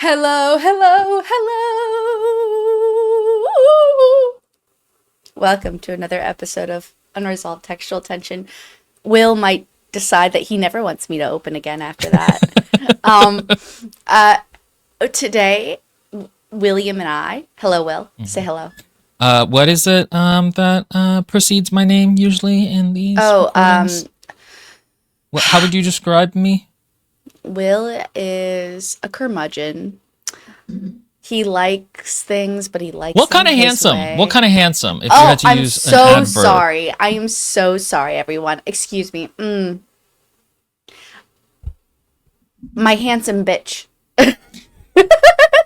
Hello, hello, hello. Welcome to another episode of Unresolved Textual Tension. Will might decide that he never wants me to open again after that. Today, William and I, hello, Will, say hello. What is it that precedes my name usually in these recordings? How would you describe me? Will is a curmudgeon. He likes things, but he likes What kind them of his handsome? way. What kind of handsome? If you had to I'm use so an adverb. sorry. I am so sorry, everyone. Excuse me. My handsome bitch.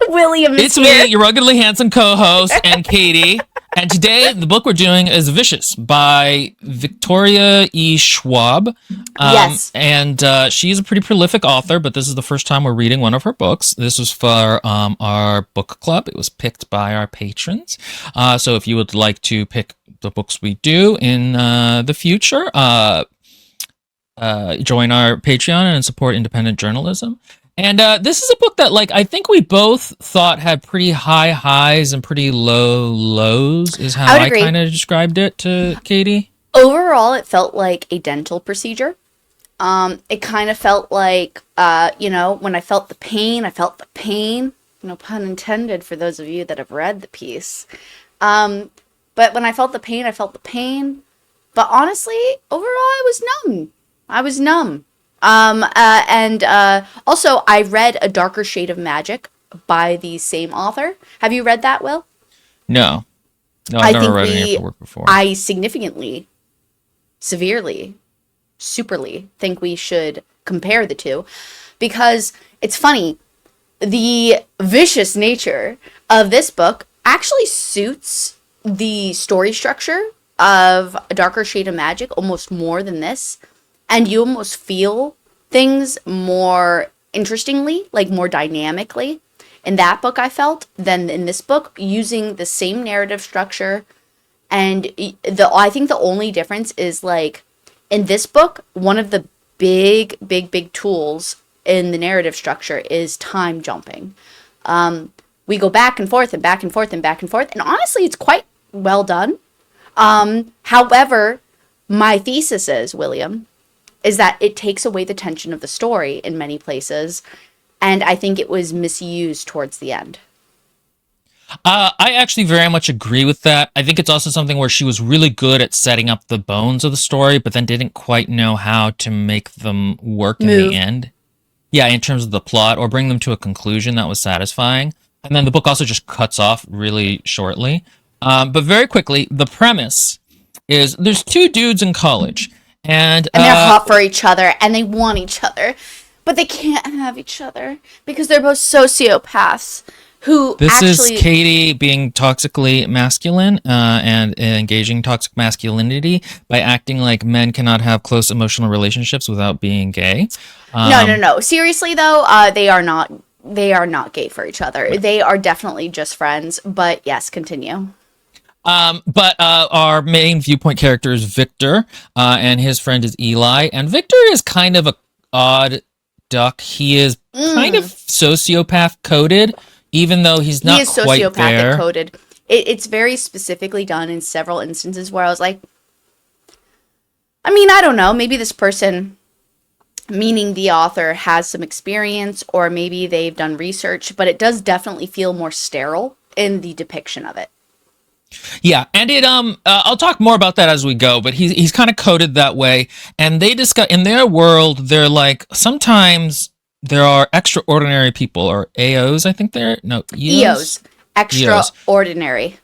William is It's here. me, your ruggedly handsome co-host, and Katie. And today, the book we're doing is Vicious by Victoria E. Schwab. Yes. And she's a pretty prolific author, but this is the first time we're reading one of her books. This was for our book club. It was picked by our patrons. So if you would like to pick the books we do in the future, join our Patreon and support independent journalism. And this is a book that, I think we both thought had pretty high highs and pretty low lows, is how I kind of described it to Katie. Overall, it felt like a dental procedure. It kind of felt like, when I felt the pain, I felt the pain. No pun intended for those of you that have read the piece. But when I felt the pain, I felt the pain. But honestly, overall, I was numb. Also, I read A Darker Shade of Magic by the same author. Have you read that, Will? No, I've never read any of her work before. I severely, superly think we should compare the two, because it's funny. The vicious nature of this book actually suits the story structure of A Darker Shade of Magic almost more than this. And you almost feel things more interestingly, more dynamically in that book, I felt, than in this book, using the same narrative structure. And I think the only difference is, in this book, one of the big tools in the narrative structure is time jumping. We go back and forth and back and forth and back and forth. And honestly, it's quite well done. However, my thesis is, William, is that it takes away the tension of the story in many places, and I think it was misused towards the end. I actually very much agree with that. I think it's also something where she was really good at setting up the bones of the story, but then didn't quite know how to make them work in the end. Yeah, in terms of the plot, or bring them to a conclusion that was satisfying. And then the book also just cuts off really shortly. But very quickly, the premise is there's two dudes in college. And they're hot for each other, and they want each other, but they can't have each other because they're both sociopaths who This is Katie being toxically masculine and engaging toxic masculinity by acting like men cannot have close emotional relationships without being gay. No. Seriously, though, they are not gay for each other. Right. They are definitely just friends, but yes, continue. But our main viewpoint character is Victor, and his friend is Eli. And Victor is kind of a odd duck. He is kind of sociopath coded, even though he's not quite there. He is sociopathic coded. It's very specifically done in several instances where I was like, I don't know, maybe this person, meaning the author, has some experience, or maybe they've done research, but it does definitely feel more sterile in the depiction of it. Yeah, and it I'll talk more about that as we go, but he's kind of coded that way, and they discuss in their world, they're like, sometimes there are extraordinary people, or AOs, I think they're EOs, extraordinary.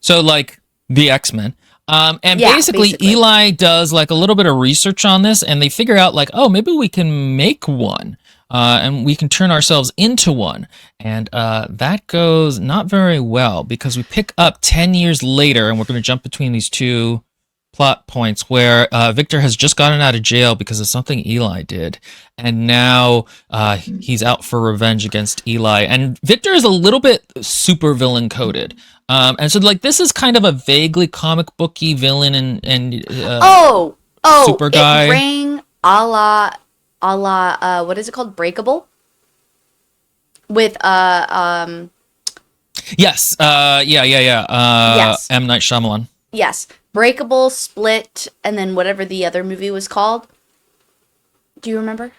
So the X-Men. And basically Eli does a little bit of research on this, and they figure out maybe we can make one. And we can turn ourselves into one. And that goes not very well, because we pick up 10 years later, and we're going to jump between these two plot points where Victor has just gotten out of jail because of something Eli did. And now he's out for revenge against Eli. And Victor is a little bit super villain coded. And so this is kind of a vaguely comic booky villain and super guy. It rang a la what is it called? Breakable? with Yes. Yeah. yes. M. Night Shyamalan. Yes. Breakable, Split, and then whatever the other movie was called. Do you remember?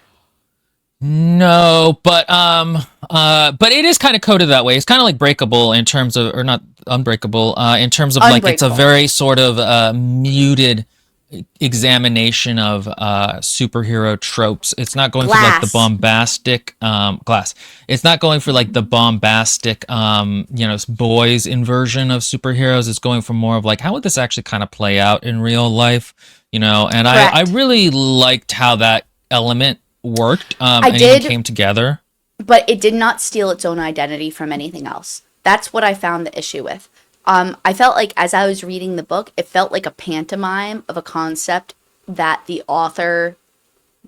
No, but it is kind of coded that way. It's kind of like Breakable in terms of, or not Unbreakable, in terms of like it's a very sort of muted examination of superhero tropes. It's not going for like the bombastic Glass. It's not going for like the bombastic boys inversion of superheroes. It's going for more of like, how would this actually kind of play out in real life? And I really liked how that element worked and it came together. But it did not steal its own identity from anything else. That's what I found the issue with. I felt like as I was reading the book, it felt like a pantomime of a concept that the author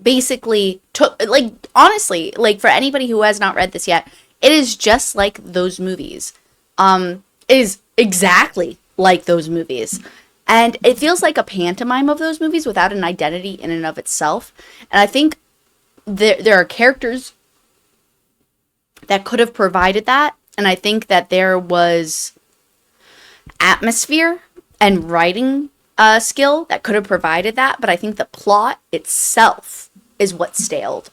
basically took. Like, honestly, like for anybody who has not read this yet, it is just like those movies. It is exactly like those movies. And it feels like a pantomime of those movies without an identity in and of itself. And I think there are characters that could have provided that. And I think that there was atmosphere and writing skill that could have provided that. But I think the plot itself is what staled.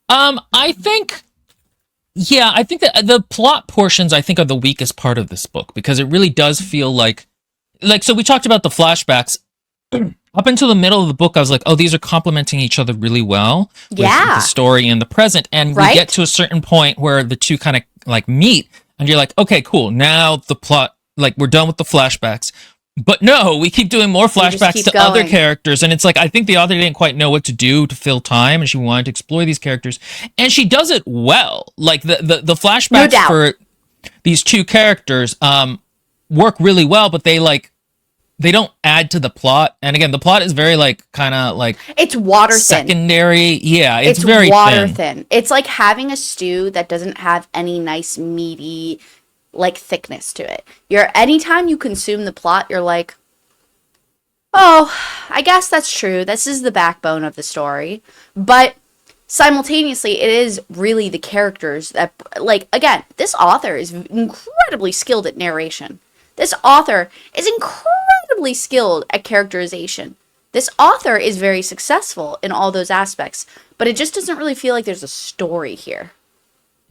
I think that the plot portions, I think, are the weakest part of this book, because it really does feel like, so we talked about the flashbacks. Up until the middle of the book, I was like, oh, these are complementing each other really well with the story and the present. And we get to a certain point where the two kind of like meet, and you're like, okay, cool. Now the plot, like, we're done with the flashbacks. But no, we keep doing more flashbacks to other characters. And it's like, I think the author didn't quite know what to do to fill time, and she wanted to explore these characters. And she does it well. Like, the flashbacks for these two characters work really well, but they don't add to the plot. And again, the plot is very like kind of like it's water thin. Secondary. Yeah, it's very water thin. It's like having a stew that doesn't have any nice meaty like thickness to it. Anytime you consume the plot, you're like, oh, I guess that's true. This is the backbone of the story. But simultaneously, it is really the characters that, like, again, this author is incredibly skilled at narration. This author is incredibly skilled at characterization. This author is very successful in all those aspects, but it just doesn't really feel like there's a story here.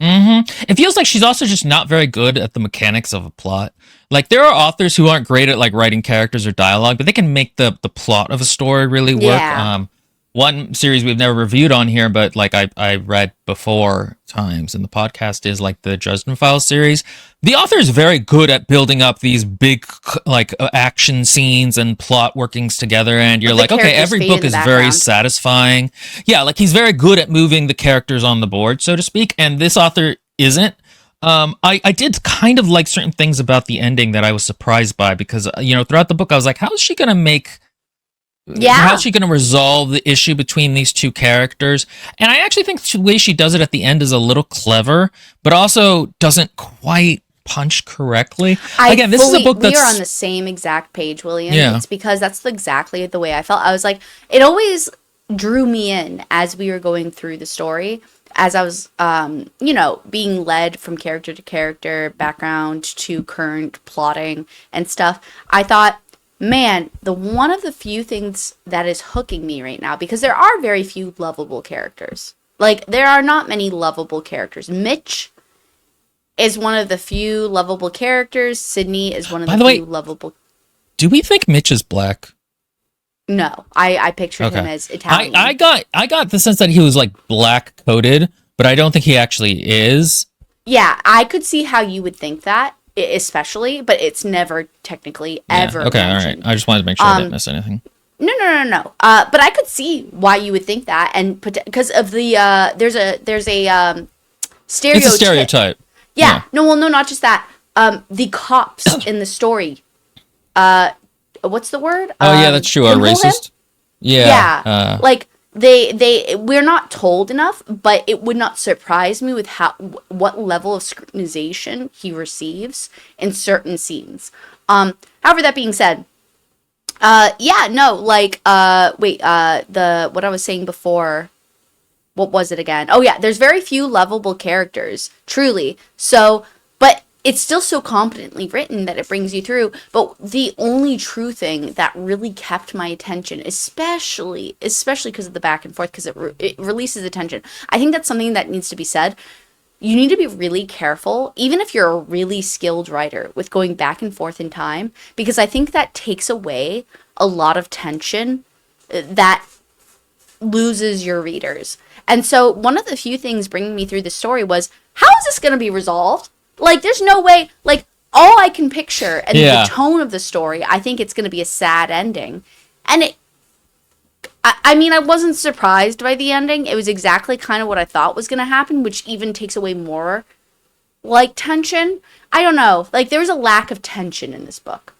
It feels like she's also just not very good at the mechanics of a plot. Like, there are authors who aren't great at like writing characters or dialogue, but they can make the plot of a story really work. Yeah. One series we've never reviewed on here, but like I read before times in the podcast, is like the Dresden Files series. The author is very good at building up these big like action scenes and plot workings together, and you're like, okay, every book is very satisfying. Yeah, like he's very good at moving the characters on the board, so to speak, and this author isn't. I did kind of like certain things about the ending that I was surprised by, because throughout the book I was like, how is she gonna make how's she going to resolve the issue between these two characters? And I actually think the way she does it at the end is a little clever, but also doesn't quite punch correctly. This is a book that's... We are on the same exact page, William. Yeah. It's because that's exactly the way I felt. I was like, it always drew me in as we were going through the story, as I was, being led from character to character, background to current plotting and stuff. I thought, man, one of the few things that is hooking me right now, because there are very few lovable characters. Like, there are not many lovable characters. Mitch is one of the few lovable characters. Sydney is one of the few lovable. Do we think Mitch is black? No, I pictured him as Italian. I got the sense that he was like black coded, but I don't think he actually is. Yeah, I could see how you would think that. Especially, but it's never technically ever okay, mentioned. all right. I just wanted to make sure I didn't miss anything. No. But I could see why you would think that, and because of the there's a stereotype. It's a stereotype. Yeah. No, not just that. The cops in the story. What's the word? Oh yeah, that's true. Are racist? Yeah. Like. We're not told enough, but it would not surprise me with what level of scrutinization he receives in certain scenes. However, that being said, what I was saying before what was it again? Oh yeah, there's very few lovable characters, truly. So, but it's still so competently written that it brings you through. But the only true thing that really kept my attention, especially because of the back and forth, because it releases attention. I think that's something that needs to be said. You need to be really careful, even if you're a really skilled writer, with going back and forth in time, because I think that takes away a lot of tension that loses your readers. And so one of the few things bringing me through the story was, how is this going to be resolved? Like, there's no way, like, all I can picture and the tone of the story, I think it's going to be a sad ending. And I mean, I wasn't surprised by the ending. It was exactly kind of what I thought was going to happen, which even takes away more, like, tension. I don't know. Like, there was a lack of tension in this book.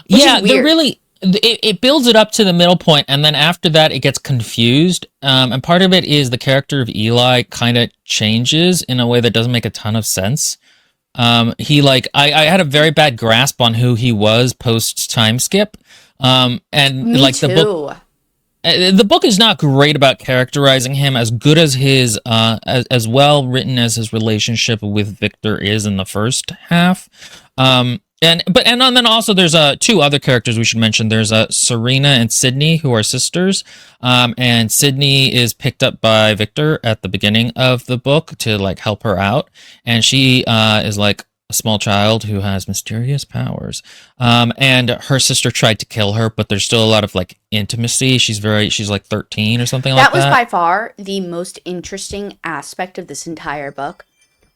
Yeah, there really... It builds it up to the middle point, and then after that, it gets confused. And part of it is the character of Eli kind of changes in a way that doesn't make a ton of sense. I had a very bad grasp on who he was post time skip. Me too. The book is not great about characterizing him as good as his as well written as his relationship with Victor is in the first half. And then also there's two other characters we should mention. There's Serena and Sydney, who are sisters. And Sydney is picked up by Victor at the beginning of the book to like help her out. And she is like a small child who has mysterious powers. And her sister tried to kill her, but there's still a lot of like intimacy. She's like 13 or something like that. That was by far the most interesting aspect of this entire book.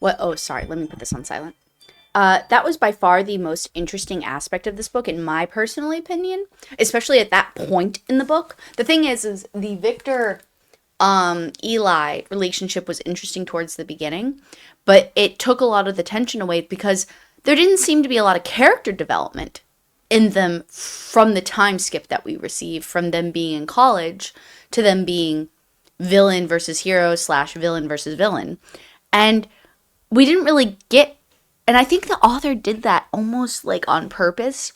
Oh, sorry. Let me put this on silent. That was by far the most interesting aspect of this book, in my personal opinion, especially at that point in the book. The thing is the Victor Eli relationship was interesting towards the beginning, but it took a lot of the tension away because there didn't seem to be a lot of character development in them from the time skip that we received, from them being in college to them being villain versus hero / villain versus villain. And we didn't really get. And I think the author did that almost like on purpose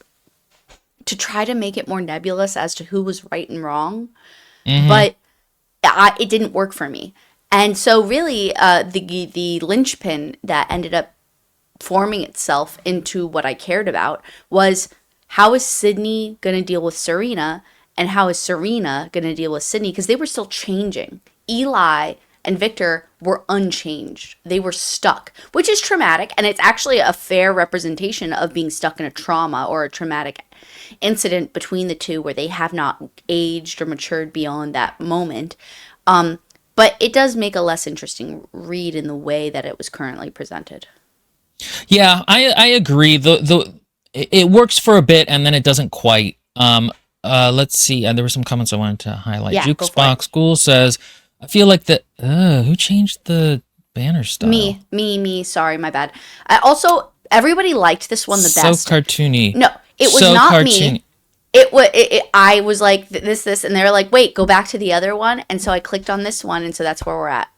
to try to make it more nebulous as to who was right and wrong. Mm-hmm. But it didn't work for me. And so really the linchpin that ended up forming itself into what I cared about was, how is Sydney going to deal with Serena, and how is Serena going to deal with Sydney? Because they were still changing. Eli and Victor were unchanged. They were stuck, which is traumatic. And it's actually a fair representation of being stuck in a trauma or a traumatic incident between the two where they have not aged or matured beyond that moment. But it does make a less interesting read in the way that it was currently presented. Yeah, I agree. It works for a bit and then it doesn't quite. Let's see. There were some comments I wanted to highlight. Yeah, Jukebox School says, I feel like who changed the banner style? Me. Sorry, my bad. Also, everybody liked this one the best. So cartoony. No, it was not cartoony. Me. I was like this, and they were like, wait, go back to the other one. And so I clicked on this one, and so that's where we're at.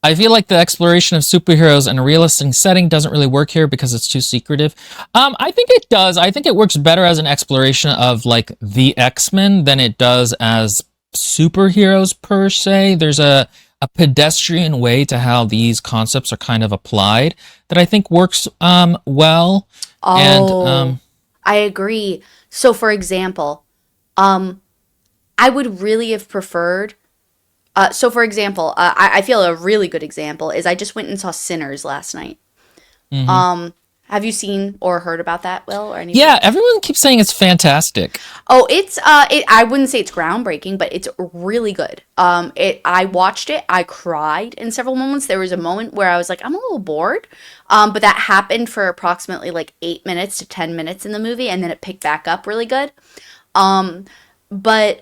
I feel like the exploration of superheroes in a realistic setting doesn't really work here because it's too secretive. I think it does. I think it works better as an exploration of like the X-Men than it does as superheroes per se. There's a pedestrian way to how these concepts are kind of applied that I think works well. And I agree. So for example, I would really have preferred I feel a really good example is I just went and saw Sinners last night. Mm-hmm. Have you seen or heard about that, Will, or anything? Yeah, everyone keeps saying it's fantastic. Oh, I wouldn't say it's groundbreaking, but it's really good. I watched it. I cried in several moments. There was a moment where I was like, I'm a little bored. But that happened for approximately like 8 minutes to 10 minutes in the movie, and then it picked back up really good. But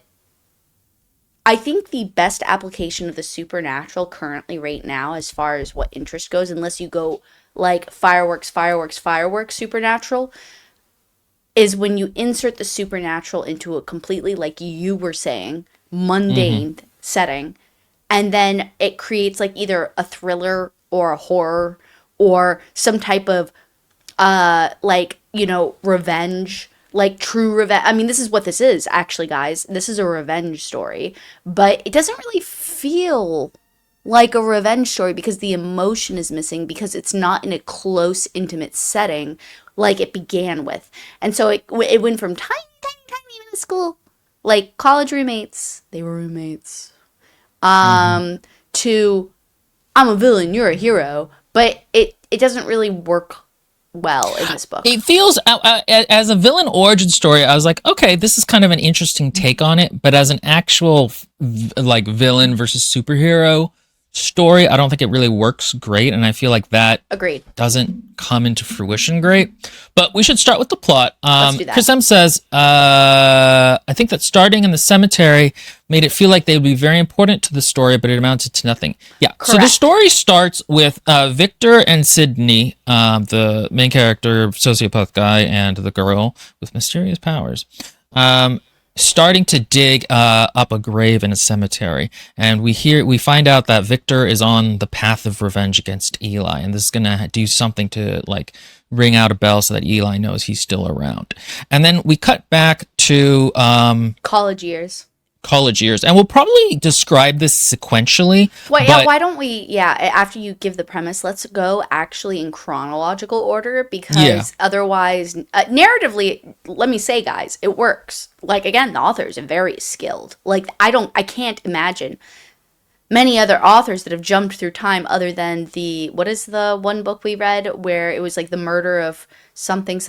I think the best application of the supernatural currently right now, as far as what interest goes, unless you go like fireworks supernatural, is when you insert the supernatural into a completely, like you were saying, mundane setting, and then it creates like either a thriller or a horror or some type of revenge like true revenge. I mean, this is what this is, actually, guys. This is a revenge story, but it doesn't really feel like a revenge story because the emotion is missing, because it's not in a close, intimate setting like it began with. And so it went from tiny, tiny, tiny middle school, like college roommates, they were roommates, to I'm a villain, you're a hero. But it doesn't really work well in this book. It feels, as a villain origin story, I was like, okay, this is kind of an interesting take on it. But as an actual like villain versus superhero story, I don't think it really works great, and I feel like that Agreed. doesn't come into fruition great. But we should start with the plot. Let's do that. Chris M says, I think that starting in the cemetery made it feel like they would be very important to the story, but it amounted to nothing. Yeah. Correct. So the story starts with Victor and Sydney, the main character, sociopath guy, and the girl with mysterious powers, starting to dig up a grave in a cemetery, and we find out that Victor is on the path of revenge against Eli, and this is gonna do something to like ring out a bell so that Eli knows he's still around. And then we cut back to college years, and we'll probably describe this sequentially. Why don't we, after you give the premise, let's go actually in chronological order, because otherwise, narratively, let me say, guys, it works. Like, again, the authors are very skilled. Like, I can't imagine many other authors that have jumped through time other than what is the one book we read where it was like the murder of something,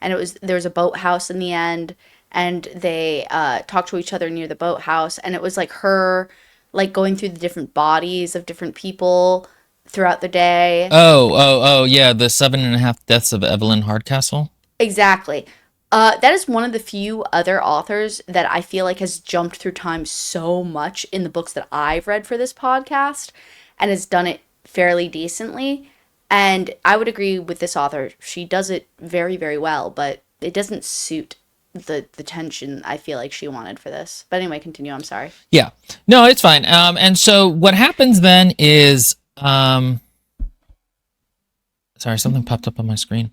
and there was a boathouse in the end, and they talked to each other near the boathouse, and it was like her like going through the different bodies of different people throughout the day. Oh, yeah, the 7.5 Deaths of Evelyn Hardcastle. Exactly. That is one of the few other authors that I feel like has jumped through time so much in the books that I've read for this podcast, and has done it fairly decently. And I would agree with this author. She does it very, very well, but it doesn't suit the tension I feel like she wanted for this. But anyway, continue. I'm sorry. Yeah. No, it's fine. And so what happens then is, sorry, something popped up on my screen.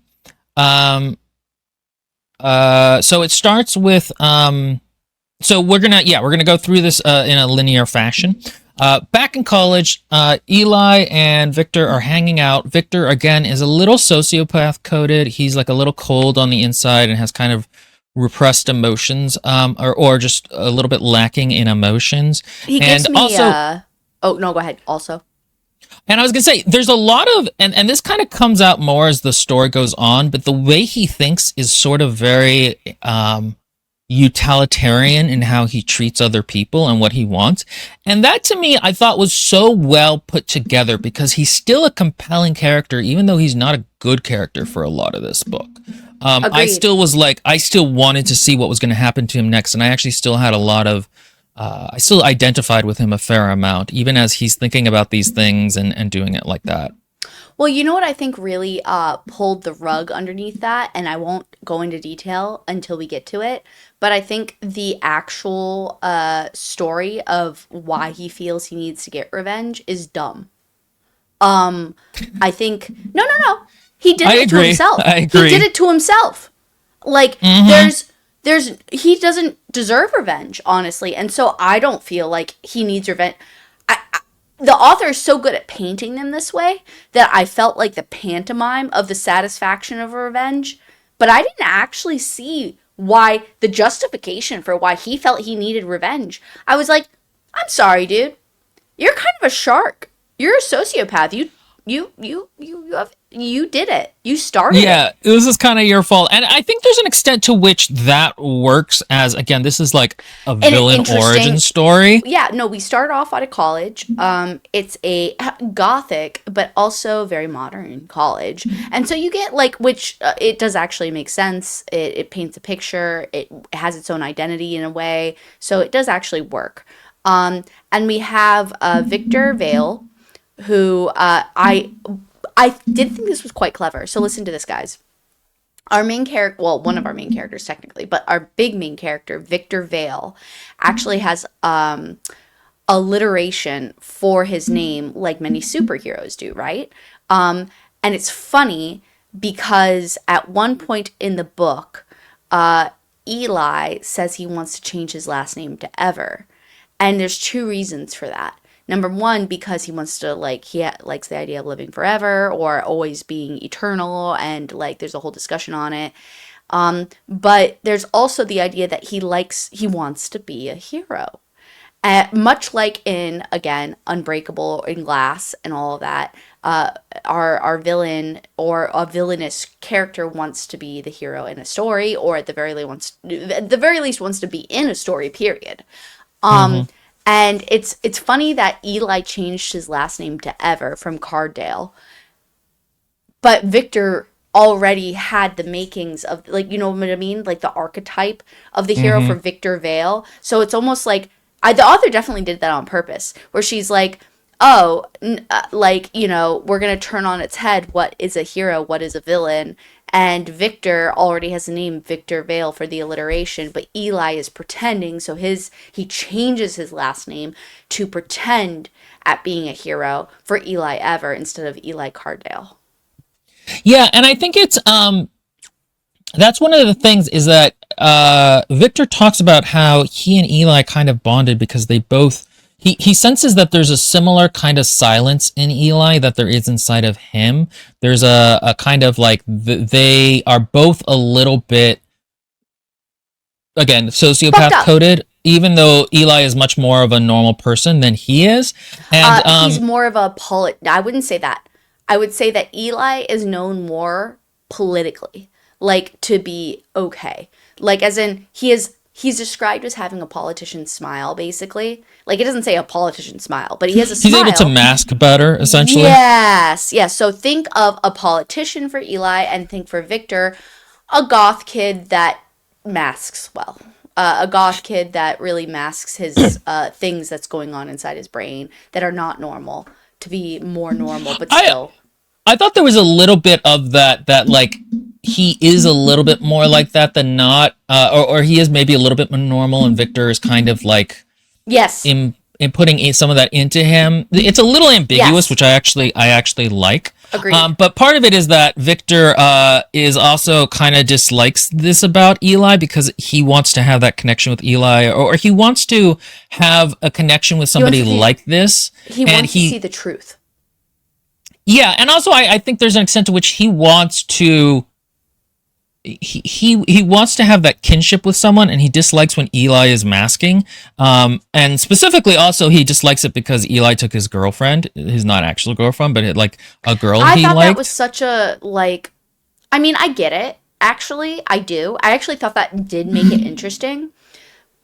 So it starts with, so we're gonna go through this in a linear fashion. Back in college, Eli and Victor are hanging out. Victor, again, is a little sociopath coded. He's like a little cold on the inside and has kind of repressed emotions, or just a little bit lacking in emotions. He gives me also, oh no, go ahead. Also, and I was gonna say, there's a lot of, and this kind of comes out more as the story goes on, but the way he thinks is sort of very utilitarian in how he treats other people and what he wants. And that, to me, I thought was so well put together, because he's still a compelling character, even though he's not a good character for a lot of this book. I still wanted to see what was going to happen to him next, and I actually still had a lot of, I still identified with him a fair amount, even as he's thinking about these things and doing it like that. Well, you know what I think really pulled the rug underneath that, and I won't go into detail until we get to it, but I think the actual story of why he feels he needs to get revenge is dumb. I think, no. He did it to himself. I agree. He did it to himself. Like, he doesn't deserve revenge, honestly, and so I don't feel like he needs revenge. The author is so good at painting them this way that I felt like the pantomime of the satisfaction of revenge, but I didn't actually see why the justification for why he felt he needed revenge. I was like, I'm sorry, dude. You're kind of a shark. You're a sociopath. You did it. You started it. Yeah, this is kind of your fault. And I think there's an extent to which that works as, again, this is like a villain origin story. Yeah, no, we start off out of college. It's a gothic, but also very modern college. And so you get like, which it does actually make sense. It paints a picture. It has its own identity in a way. So it does actually work. And we have Victor Vale, who I did think this was quite clever. So listen to this, guys. Our main character, well, one of our main characters technically, but our big main character, Victor Vale, actually has alliteration for his name like many superheroes do, right? And it's funny because at one point in the book, Eli says he wants to change his last name to Ever. And there's two reasons for that. Number one, because he wants to, like, likes the idea of living forever or always being eternal, and, like, there's a whole discussion on it. But there's also the idea that he wants to be a hero. Much like in, again, Unbreakable and Glass and all of that, our villain or a villainous character wants to be the hero in a story, or at the very least wants to be in a story, period. And it's funny that Eli changed his last name to Ever from Cardale, but Victor already had the makings of, like, you know what I mean? Like the archetype of the hero for Victor Vale. So it's almost like, the author definitely did that on purpose, where she's like, oh, like, you know, we're going to turn on its head what is a hero, what is a villain. And Victor already has the name Victor Vale for the alliteration, but Eli is pretending, so he changes his last name to pretend at being a hero for Eli Ever instead of Eli Cardale. Yeah, and I think it's that's one of the things, is that Victor talks about how he and Eli kind of bonded because they both, he senses that there's a similar kind of silence in Eli that there is inside of him. There's a kind of like, they are both a little bit, again, sociopath coded, even though Eli is much more of a normal person than he is. And he's more of a I wouldn't say that. I would say that Eli is known more politically, like, to be okay. Like, as in, he's described as having a politician's smile, basically. Like, it doesn't say a politician's smile, but he has a smile. He's able to mask better, essentially. Yes. So think of a politician for Eli, and think for Victor, a goth kid that masks well. A goth kid that really masks his things that's going on inside his brain that are not normal, to be more normal, but still. I thought there was a little bit of that like, he is a little bit more like that than not, or he is maybe a little bit more normal, and Victor is kind of like, yes, in putting some of that into him. It's a little ambiguous, yes, which I actually like. Agreed. But part of it is that Victor is also kind of dislikes this about Eli, because he wants to have that connection with Eli, or he wants to have a connection with somebody like this. He wants to see the truth. Yeah, and also I think there's an extent to which he wants to, he wants to have that kinship with someone, and he dislikes when Eli is masking. And specifically, also, he dislikes it because Eli took his girlfriend, his not actual girlfriend, but like a girl he liked. I thought that was such a, like, I mean, I get it. Actually, I do. I actually thought that did make it interesting,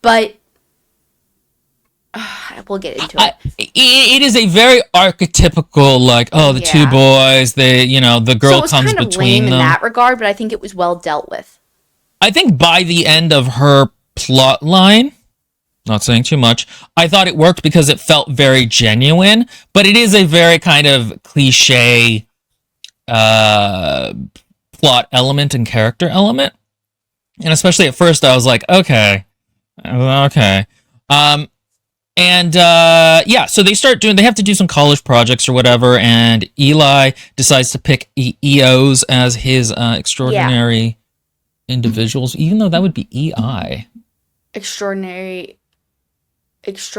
but we'll get into it. It is a very archetypical, like, the two boys, they, you know, the girl comes between them. So it was kind of lame in that regard, but I think it was well dealt with. I think by the end of her plot line, not saying too much, I thought it worked because it felt very genuine, but it is a very kind of cliche plot element and character element. And especially at first I was like, okay. And so they have to do some college projects or whatever, and Eli decides to pick EOs as his extraordinary individuals, even though that would be EI. Extraordinary. It's just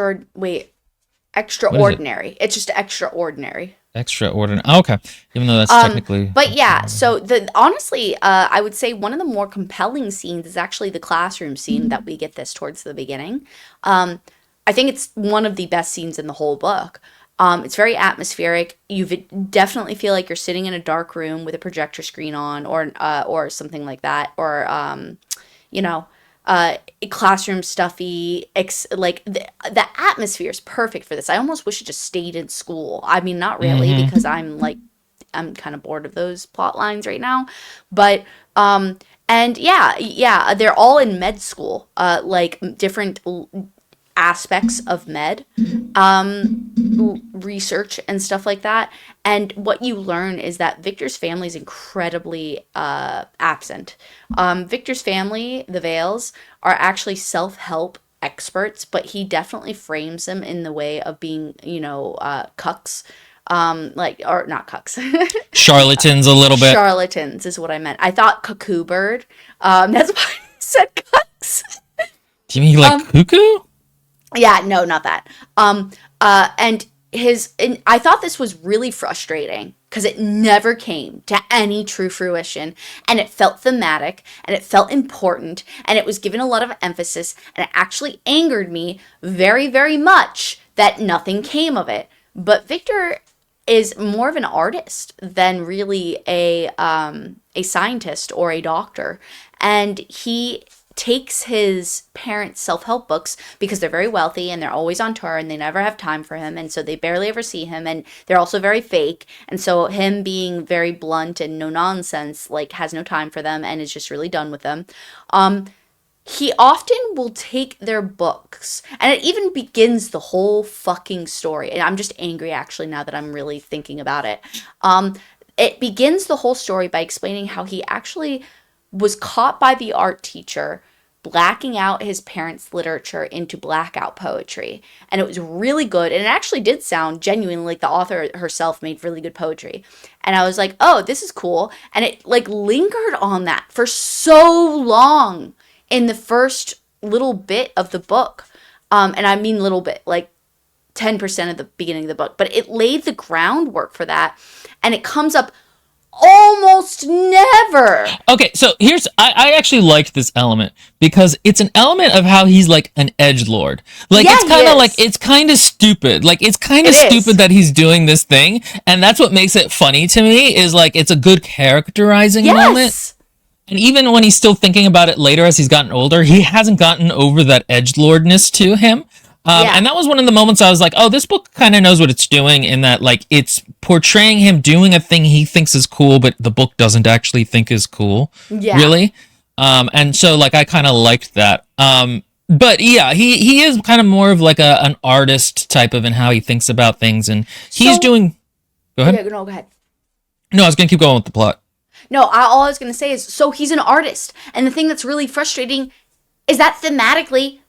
extraordinary. Extraordinary. Oh, okay. Even though that's technically. But yeah, so honestly, I would say one of the more compelling scenes is actually the classroom scene that we get this towards the beginning. I think it's one of the best scenes in the whole book. It's very atmospheric. You definitely feel like you're sitting in a dark room with a projector screen on, or something like that, or classroom stuffy. Like the atmosphere is perfect for this. I almost wish it just stayed in school. I mean, not really, because I'm kind of bored of those plot lines right now, but and yeah, they're all in med school, like different aspects of med research and stuff like that. And what you learn is that Victor's family is incredibly absent. Victor's family, the Vales, are actually self-help experts, but he definitely frames them in the way of being, cucks. Or not cucks. Charlatans a little bit. Charlatans is what I meant. I thought cuckoo bird. That's why said cucks. Do you mean like cuckoo? Yeah, no, not that. And I thought this was really frustrating because it never came to any true fruition, and it felt thematic, and it felt important, and it was given a lot of emphasis, and it actually angered me very, very much that nothing came of it. But Victor is more of an artist than really a scientist or a doctor, and he takes his parents' self-help books because they're very wealthy and they're always on tour and they never have time for him, and so they barely ever see him, and they're also very fake, and so him being very blunt and no nonsense, like, has no time for them and is just really done with them. He often will take their books, and it even begins the whole fucking story, and I'm just angry actually now that I'm really thinking about it. It begins the whole story by explaining how he actually was caught by the art teacher blacking out his parents' literature into blackout poetry. And it was really good. And it actually did sound genuinely like the author herself made really good poetry. And I was like, oh, this is cool. And it like lingered on that for so long in the first little bit of the book. And I mean little bit, like 10% of the beginning of the book. But it laid the groundwork for that. And it comes up almost never. Okay, so I actually liked this element because it's an element of how he's like an edgelord. Like, yeah, it's kind of stupid. Like, it's kind of stupid that he's doing this thing, and that's what makes it funny to me, is like it's a good characterizing moment. And even when he's still thinking about it later as he's gotten older, he hasn't gotten over that edgelordness to him. And that was one of the moments I was like, oh, this book kind of knows what it's doing, in that, like, it's portraying him doing a thing he thinks is cool, but the book doesn't actually think is cool. Yeah. Really? And so, like, I kind of liked that. But yeah, he is kind of more of like an artist type of in how he thinks about things, and he's doing... Go ahead. Okay, no, go ahead. No, I was going to keep going with the plot. No, all I was going to say is, so he's an artist, and the thing that's really frustrating is that thematically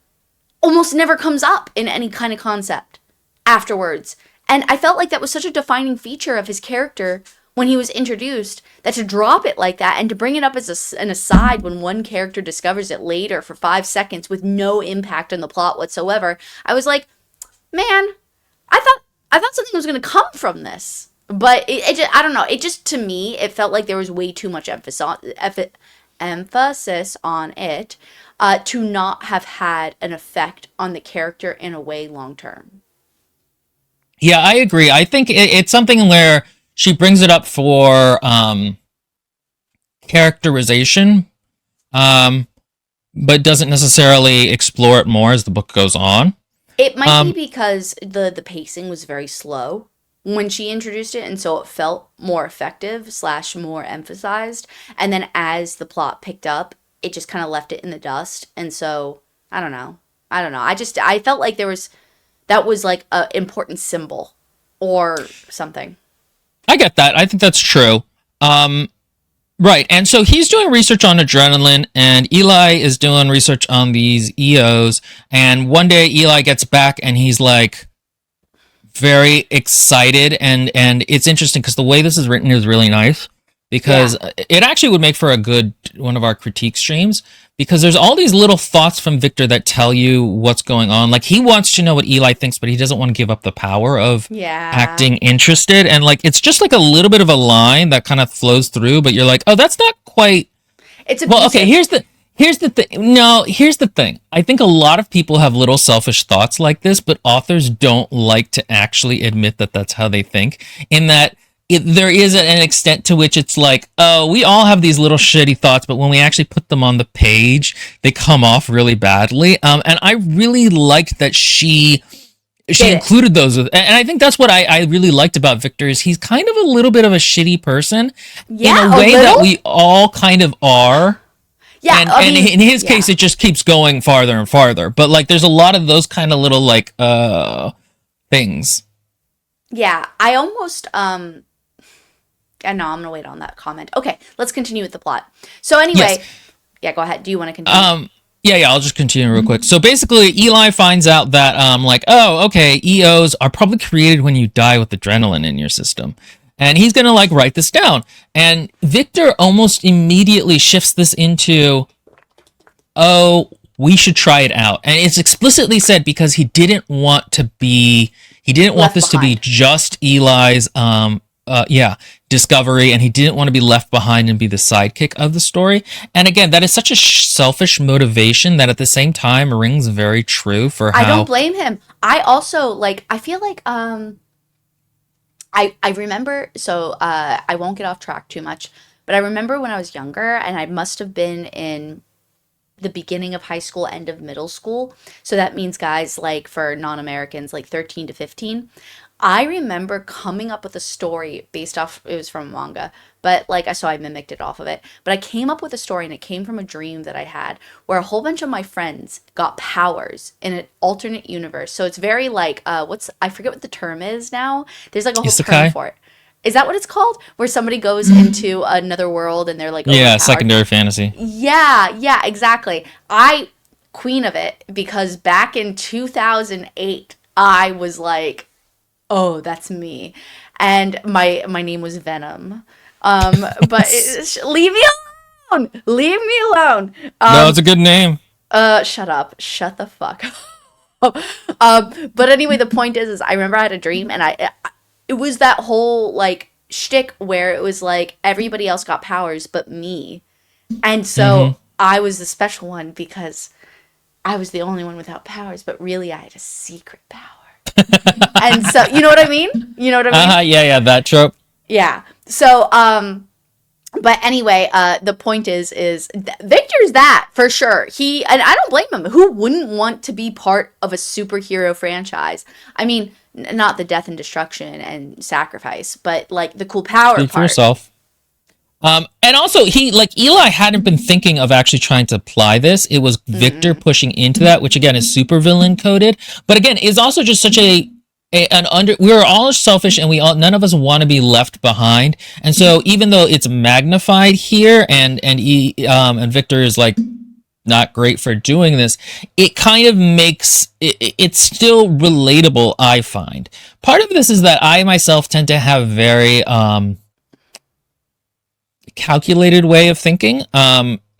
almost never comes up in any kind of concept afterwards. And I felt like that was such a defining feature of his character when he was introduced, that to drop it like that and to bring it up as an aside when one character discovers it later for 5 seconds with no impact on the plot whatsoever, I was like, man, I thought something was going to come from this. But it just, I don't know, it just, to me, it felt like there was way too much emphasis on it, to not have had an effect on the character in a way long term. Yeah, I agree. I think it's something where she brings it up for characterization, but doesn't necessarily explore it more as the book goes on. It might be because the pacing was very slow when she introduced it, and so it felt more effective / more emphasized. And then as the plot picked up, it just kind of left it in the dust. And so, I don't know. I felt like that was like an important symbol or something. I get that. I think that's true. Right. And so he's doing research on adrenaline, and Eli is doing research on these EOs. And one day Eli gets back and he's like very excited. And it's interesting because the way this is written is really nice. Because it actually would make for a good one of our critique streams, because there's all these little thoughts from Victor that tell you what's going on. Like, he wants to know what Eli thinks, but he doesn't want to give up the power of acting interested. And like, it's just like a little bit of a line that kind of flows through, but you're like, oh, that's not quite. It's well, okay. Here's the thing. No, here's the thing. I think a lot of people have little selfish thoughts like this, but authors don't like to actually admit that that's how they think. In that, there is an extent to which it's like, oh, we all have these little shitty thoughts, but when we actually put them on the page, they come off really badly. And I really liked that she included those. And I think that's what I really liked about Victor, is he's kind of a little bit of a shitty person in a way that we all kind of are. Yeah, and in his case, it just keeps going farther and farther. But like, there's a lot of those kind of little like things. Yeah, I almost and no, I'm gonna wait on that comment. Okay, let's continue with the plot. So anyway, yeah, go ahead. Do you want to continue? Yeah, I'll just continue real quick. So basically, Eli finds out that like, oh, okay, EOs are probably created when you die with adrenaline in your system. And he's gonna like write this down. And Victor almost immediately shifts this into, oh, we should try it out. And it's explicitly said because he didn't want this Left to be behind. just Eli's discovery, and he didn't want to be left behind and be the sidekick of the story. And again, that is such a selfish motivation that at the same time rings very true for how I don't blame him. I also like, I feel like I remember, so I won't get off track too much, but I remember when I was younger, and I must have been in the beginning of high school, end of middle school. So that means, guys, like for non-Americans, like 13 to 15. I remember coming up with a story based off, it was from a manga, but like so I mimicked it off of it. But I came up with a story, and it came from a dream that I had where a whole bunch of my friends got powers in an alternate universe. So it's very like I forget what the term is now. There's like a whole term isekai. for it. Is that what it's called? Where somebody goes into another world and they're like Yeah, overpowered. secondary fantasy. Yeah, exactly. I queen of it because back in 2008, I was like, oh, that's me, and my name was Venom. But leave me alone. Leave me alone. No, it's a good name. Shut up. Shut the fuck up. But anyway, the point is I remember I had a dream, and it was that whole like shtick where it was like everybody else got powers but me. And so I was the special one because I was the only one without powers, but really I had a secret power. And so, you know what I mean? You know what I mean? Yeah, that trope. Yeah. So, but anyway, the point is Victor's that for sure. And I don't blame him. Who wouldn't want to be part of a superhero franchise? I mean, not the death and destruction and sacrifice, but like the cool power Speak for part. yourself. And also Eli hadn't been thinking of actually trying to apply this. It was Victor pushing into that, which again is super villain coded, but again is also just such we are all selfish, and none of us want to be left behind. And so even though it's magnified here and Victor is like not great for doing this, it kind of makes it's still relatable, I find. Part of this is that I myself tend to have very calculated way of thinking,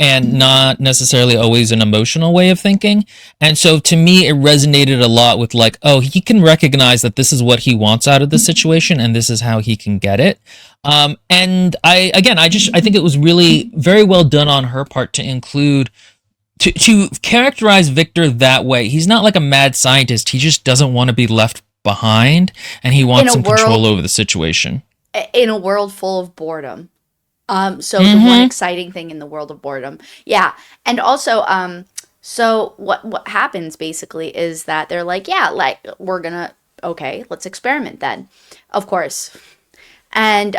and not necessarily always an emotional way of thinking. And so to me, it resonated a lot with like, oh, he can recognize that this is what he wants out of the situation, and this is how he can get it. And I think it was really very well done on her part to include, to characterize Victor that way. He's not like a mad scientist. He just doesn't want to be left behind, and he wants some control over the situation. In a world full of boredom. So the one exciting thing in the world of boredom. Yeah. And also, so what happens basically is that they're like, yeah, like okay, let's experiment then. Of course. And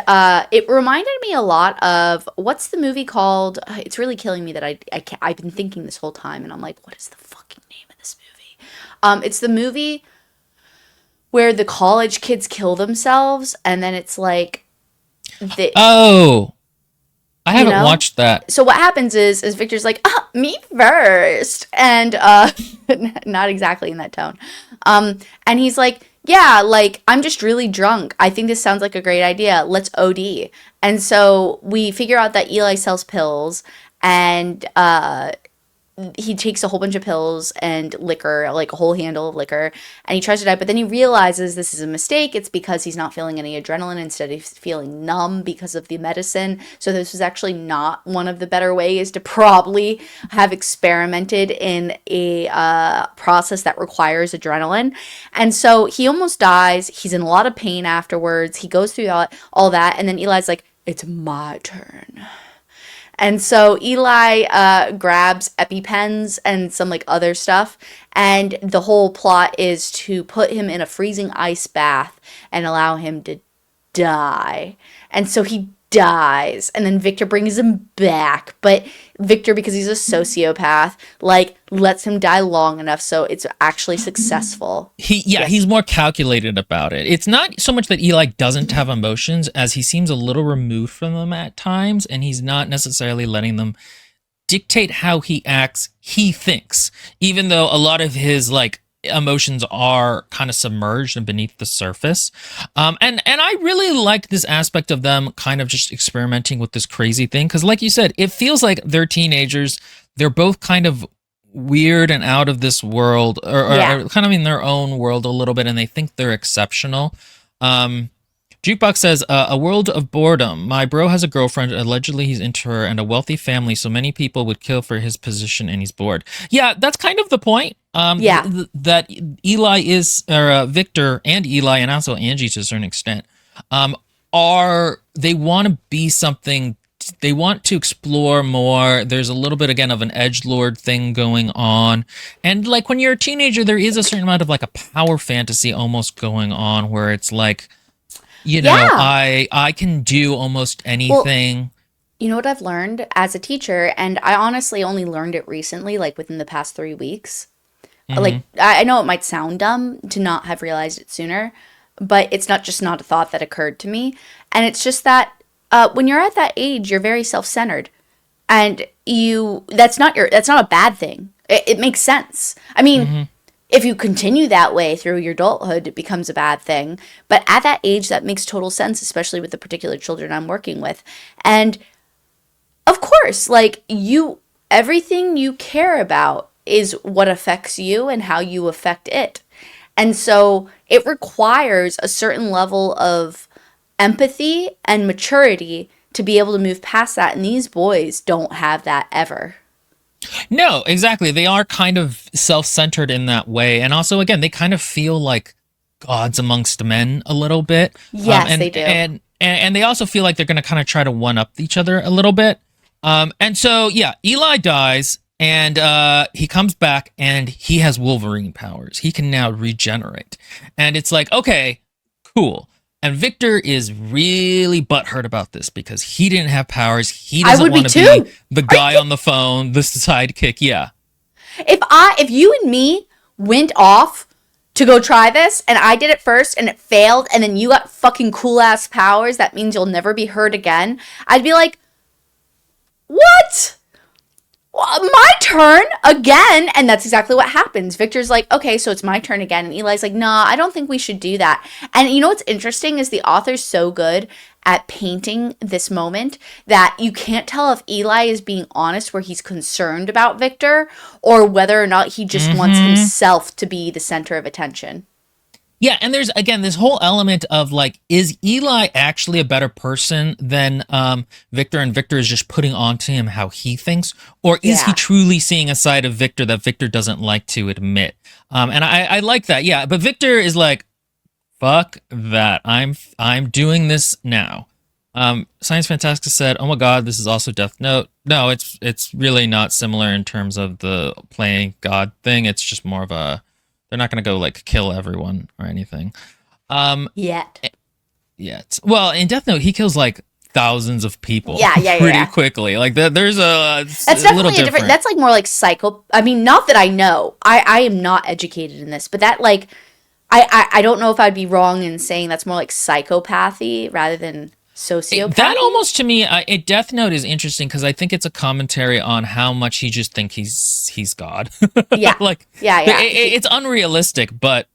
it reminded me a lot of, what's the movie called? It's really killing me that I've been thinking this whole time, and I'm like, what is the fucking name of this movie? It's the movie where the college kids kill themselves, and then it's like, I haven't watched that. So what happens is Victor's like, me first. And not exactly in that tone. And he's like, yeah, like, I'm just really drunk. I think this sounds like a great idea. Let's OD. And so we figure out that Eli sells pills, and he takes a whole bunch of pills and liquor, like a whole handle of liquor, and he tries to die, but then he realizes this is a mistake. It's because he's not feeling any adrenaline. Instead, he's feeling numb because of the medicine. So this was actually not one of the better ways to probably have experimented in a process that requires adrenaline. And so he almost dies. He's in a lot of pain afterwards. He goes through all that, and then Eli's like, it's my turn. And so Eli grabs EpiPens and some like other stuff, and the whole plot is to put him in a freezing ice bath and allow him to die. And so he dies, and then Victor brings him back, but Victor, because he's a sociopath, like lets him die long enough so it's actually successful. He's more calculated about it. It's not so much that Eli doesn't have emotions as he seems a little removed from them at times, and he's not necessarily letting them dictate how he acts. He thinks, even though a lot of his like emotions are kind of submerged and beneath the surface. And I really like this aspect of them kind of just experimenting with this crazy thing. Because like you said, it feels like they're teenagers. They're both kind of weird and out of this world, or kind of in their own world a little bit, and they think they're exceptional. Jukebox says, a world of boredom. My bro has a girlfriend. Allegedly, he's into her and a wealthy family, so many people would kill for his position, and he's bored. Yeah, that's kind of the point. That Eli is, or Victor and Eli, and also Angie to a certain extent, they want to be something. They want to explore more. There's a little bit, again, of an edgelord thing going on. And like when you're a teenager, there is a certain amount of like a power fantasy almost going on where it's like, you know, I can do almost anything. Well, you know what I've learned as a teacher, and I honestly only learned it recently, like within the past 3 weeks. Like, I know it might sound dumb to not have realized it sooner, but it's not a thought that occurred to me. And it's just that when you're at that age, you're very self-centered, and that's not a bad thing. It makes sense. I mean, if you continue that way through your adulthood, it becomes a bad thing. But at that age, that makes total sense, especially with the particular children I'm working with. And of course, like everything you care about is what affects you and how you affect it. And so it requires a certain level of empathy and maturity to be able to move past that. And these boys don't have that ever. No, exactly. They are kind of self-centered in that way. And also, again, they kind of feel like gods amongst men a little bit. Yes, they do. And they also feel like they're going to kind of try to one-up each other a little bit. And so, yeah, Eli dies, and he comes back, and he has Wolverine powers. He can now regenerate. And it's like, okay, cool. And Victor is really butthurt about this because he didn't have powers. He doesn't want to be the guy on the phone, the sidekick. Yeah. If you and me went off to go try this and I did it first and it failed and then you got fucking cool ass powers, that means you'll never be hurt again. I'd be like, what? My turn again. And that's exactly what happens. Victor's like, okay, so it's my turn again. And Eli's like, nah, I don't think we should do that. And you know what's interesting is the author's so good at painting this moment that you can't tell if Eli is being honest where he's concerned about Victor or whether or not he just wants himself to be the center of attention. Yeah, and there's, again, this whole element of, like, is Eli actually a better person than Victor, and Victor is just putting onto him how he thinks? Or is he truly seeing a side of Victor that Victor doesn't like to admit? And I like that, yeah. But Victor is like, fuck that. I'm doing this now. Science Fantastica said, oh my god, this is also Death Note. No, it's really not similar in terms of the playing God thing. It's just more of a... They're not going to go, like, kill everyone or anything. Yet. Well, in Death Note, he kills, like, thousands of people pretty quickly. Like, there's that's definitely a different... That's, like, more like psycho... I mean, not that I know. I am not educated in this. But that, like... I don't know if I'd be wrong in saying that's more like psychopathy rather than sociopathy. That almost, to me, Death Note is interesting because I think it's a commentary on how much he just thinks he's God. Yeah. It's unrealistic, but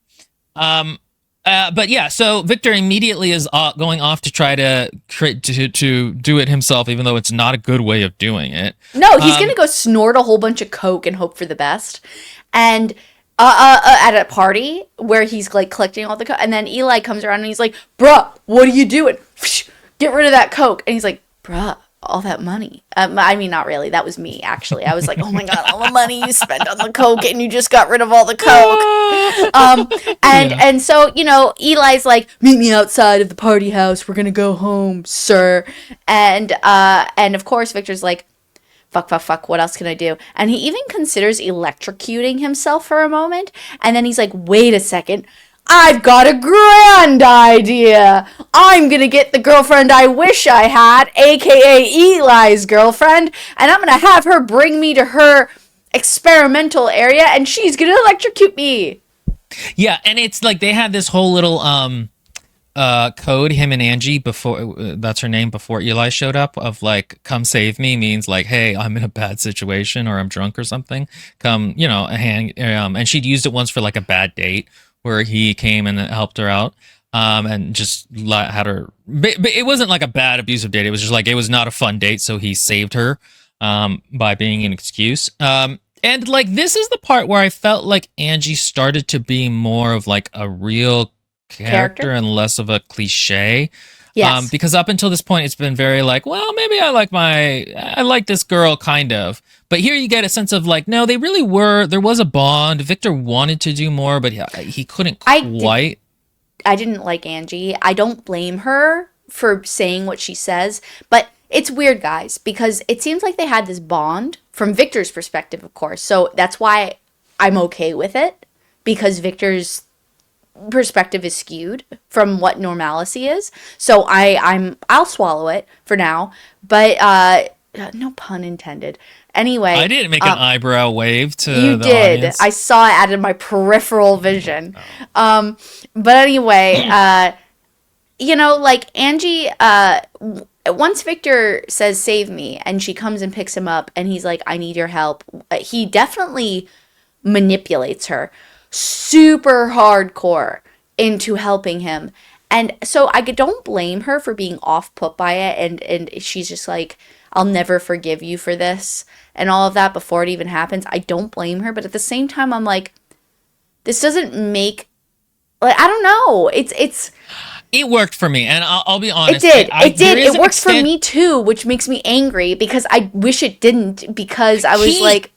yeah. So Victor immediately is going off to try to do it himself, even though it's not a good way of doing it. No, he's gonna go snort a whole bunch of coke and hope for the best, and. At a party where he's like collecting all the coke, and then Eli comes around and he's like, bruh, what are you doing? Get rid of that coke. And he's like, bruh, all that money. I mean, not really. That was me, actually. I was like, oh my god, all the money you spent on the coke and you just got rid of all the coke. And so, you know, Eli's like, meet me outside of the party house. We're gonna go home, sir. And of course, Victor's like, fuck, what else can I do? And he even considers electrocuting himself for a moment. And then he's like, wait a second. I've got a grand idea. I'm going to get the girlfriend I wish I had, aka Eli's girlfriend, and I'm going to have her bring me to her experimental area, and she's going to electrocute me. Yeah, and it's like they had this whole little code him and Angie before that's her name before Eli showed up of like come save me means like hey I'm in a bad situation or I'm drunk or something come a hand and she'd used it once for like a bad date where he came and helped her out and just had her but it wasn't like a bad abusive date, it was just like it was not a fun date, so he saved her by being an excuse. And like this is the part where I felt like Angie started to be more of like a real character and less of a cliche. Yes. Because up until this point, it's been very like, well, maybe I like this girl kind of. But here you get a sense of like, no, they really were. There was a bond. Victor wanted to do more, but he couldn't quite. I didn't like Angie. I don't blame her for saying what she says, but it's weird, guys, because it seems like they had this bond from Victor's perspective, of course. So that's why I'm okay with it, because Victor's perspective is skewed from what normalcy is. So I'll swallow it for now, but no pun intended. Anyway, I didn't make an eyebrow wave to you the did. audience. I saw it out of my peripheral vision. But anyway, like Angie, once Victor says save me and she comes and picks him up and he's like, I need your help, he definitely manipulates her super hardcore into helping him. And so I don't blame her for being off put by it, and she's just like, I'll never forgive you for this and all of that before it even happens. I don't blame her, but at the same time I'm like, this doesn't make, like, I don't know. It worked for me, and I'll be honest. It did. It works for me too, which makes me angry because I wish it didn't, because I was like,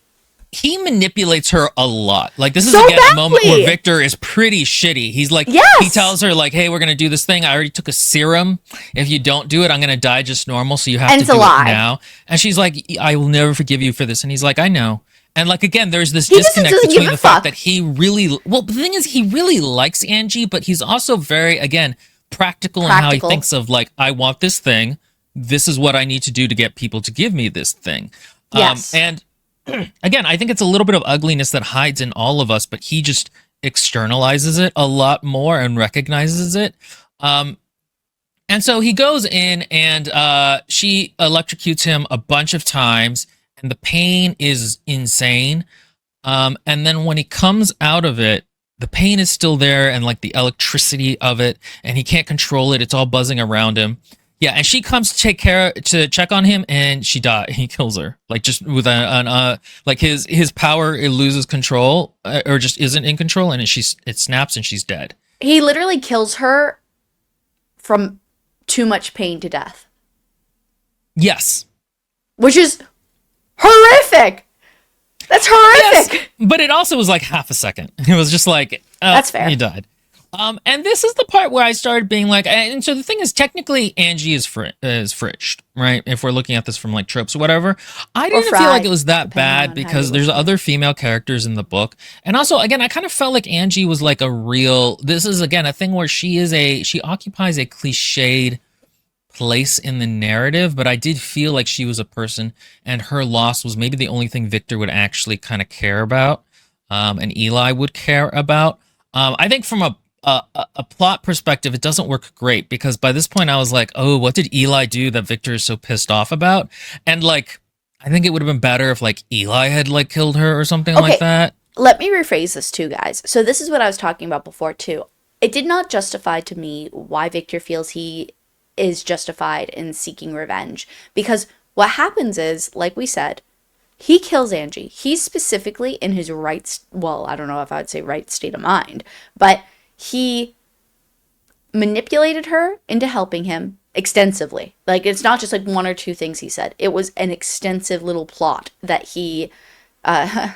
he manipulates her a lot. Like this is so again a moment where Victor is pretty shitty. He's like, yes! He tells her like, hey, we're gonna do this thing. I already took a serum. If you don't do it, I'm gonna die just normal. So you have to do it now. And she's like, I will never forgive you for this. And he's like, I know. And like again, there's this disconnect between the fact that he really the thing is he really likes Angie, but he's also very again practical in how he thinks of like, I want this thing. This is what I need to do to get people to give me this thing. Yes. And again, I think it's a little bit of ugliness that hides in all of us, but he just externalizes it a lot more and recognizes it. And so he goes in and she electrocutes him a bunch of times, and the pain is insane. And then when he comes out of it, the pain is still there and like the electricity of it, and he can't control it. It's all buzzing around him. Yeah, and she comes to check on him, and she dies. He kills her, like just with like his power. It loses control, or just isn't in control, and it snaps, and she's dead. He literally kills her from too much pain to death. Yes, which is horrific. That's horrific. Yes, but it also was like half a second. It was just like that's fair. He died. And this is the part where I started being like, and so the thing is, technically, Angie is fridged, right? If we're looking at this from like tropes or whatever, I didn't feel like it was that bad because there's other female characters in the book, and also again, I kind of felt like Angie was like a real. This is again a thing where she occupies a cliched place in the narrative, but I did feel like she was a person, and her loss was maybe the only thing Victor would actually kind of care about, and Eli would care about. I think from a plot perspective, it doesn't work great because by this point I was like, oh, what did Eli do that Victor is so pissed off about? And like, I think it would have been better if like Eli had like killed her or something like that. Let me rephrase this too, guys. So this is what I was talking about before too. It did not justify to me why Victor feels he is justified in seeking revenge, because what happens is, like we said, he kills Angie. He's specifically in his right, well, I don't know if I would say right state of mind, but he manipulated her into helping him extensively. Like, it's not just like one or two things he said. It was an extensive little plot that he, not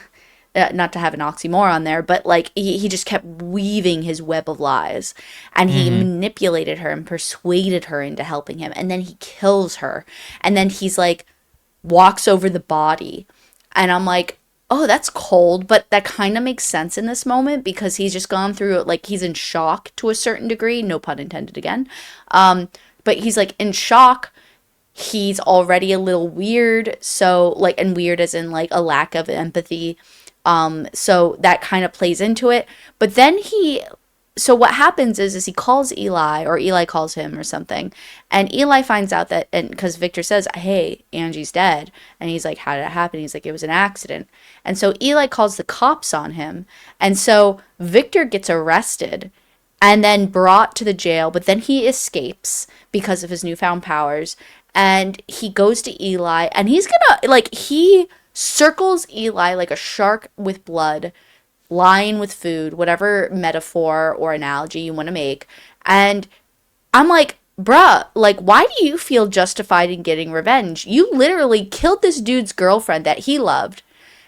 to have an oxymoron there, but like he just kept weaving his web of lies, and he manipulated her and persuaded her into helping him. And then he kills her. And then he's like, walks over the body. And I'm like, oh, that's cold, but that kind of makes sense in this moment because he's just gone through it. Like, he's in shock to a certain degree, no pun intended again. But he's like in shock. He's already a little weird. So like, and weird as in like a lack of empathy. So that kind of plays into it. But then he so what happens is he calls Eli, or Eli calls him or something, and Eli finds out that, and because Victor says, hey, Angie's dead, and he's like, how did it happen? He's like, it was an accident. And so Eli calls the cops on him, and so Victor gets arrested and then brought to the jail, but then he escapes because of his newfound powers, and he goes to Eli, and he's gonna, like, he circles Eli like a shark with blood, line with food, whatever metaphor or analogy you want to make. And I'm like, bruh, like, why do you feel justified in getting revenge? You literally killed this dude's girlfriend that he loved,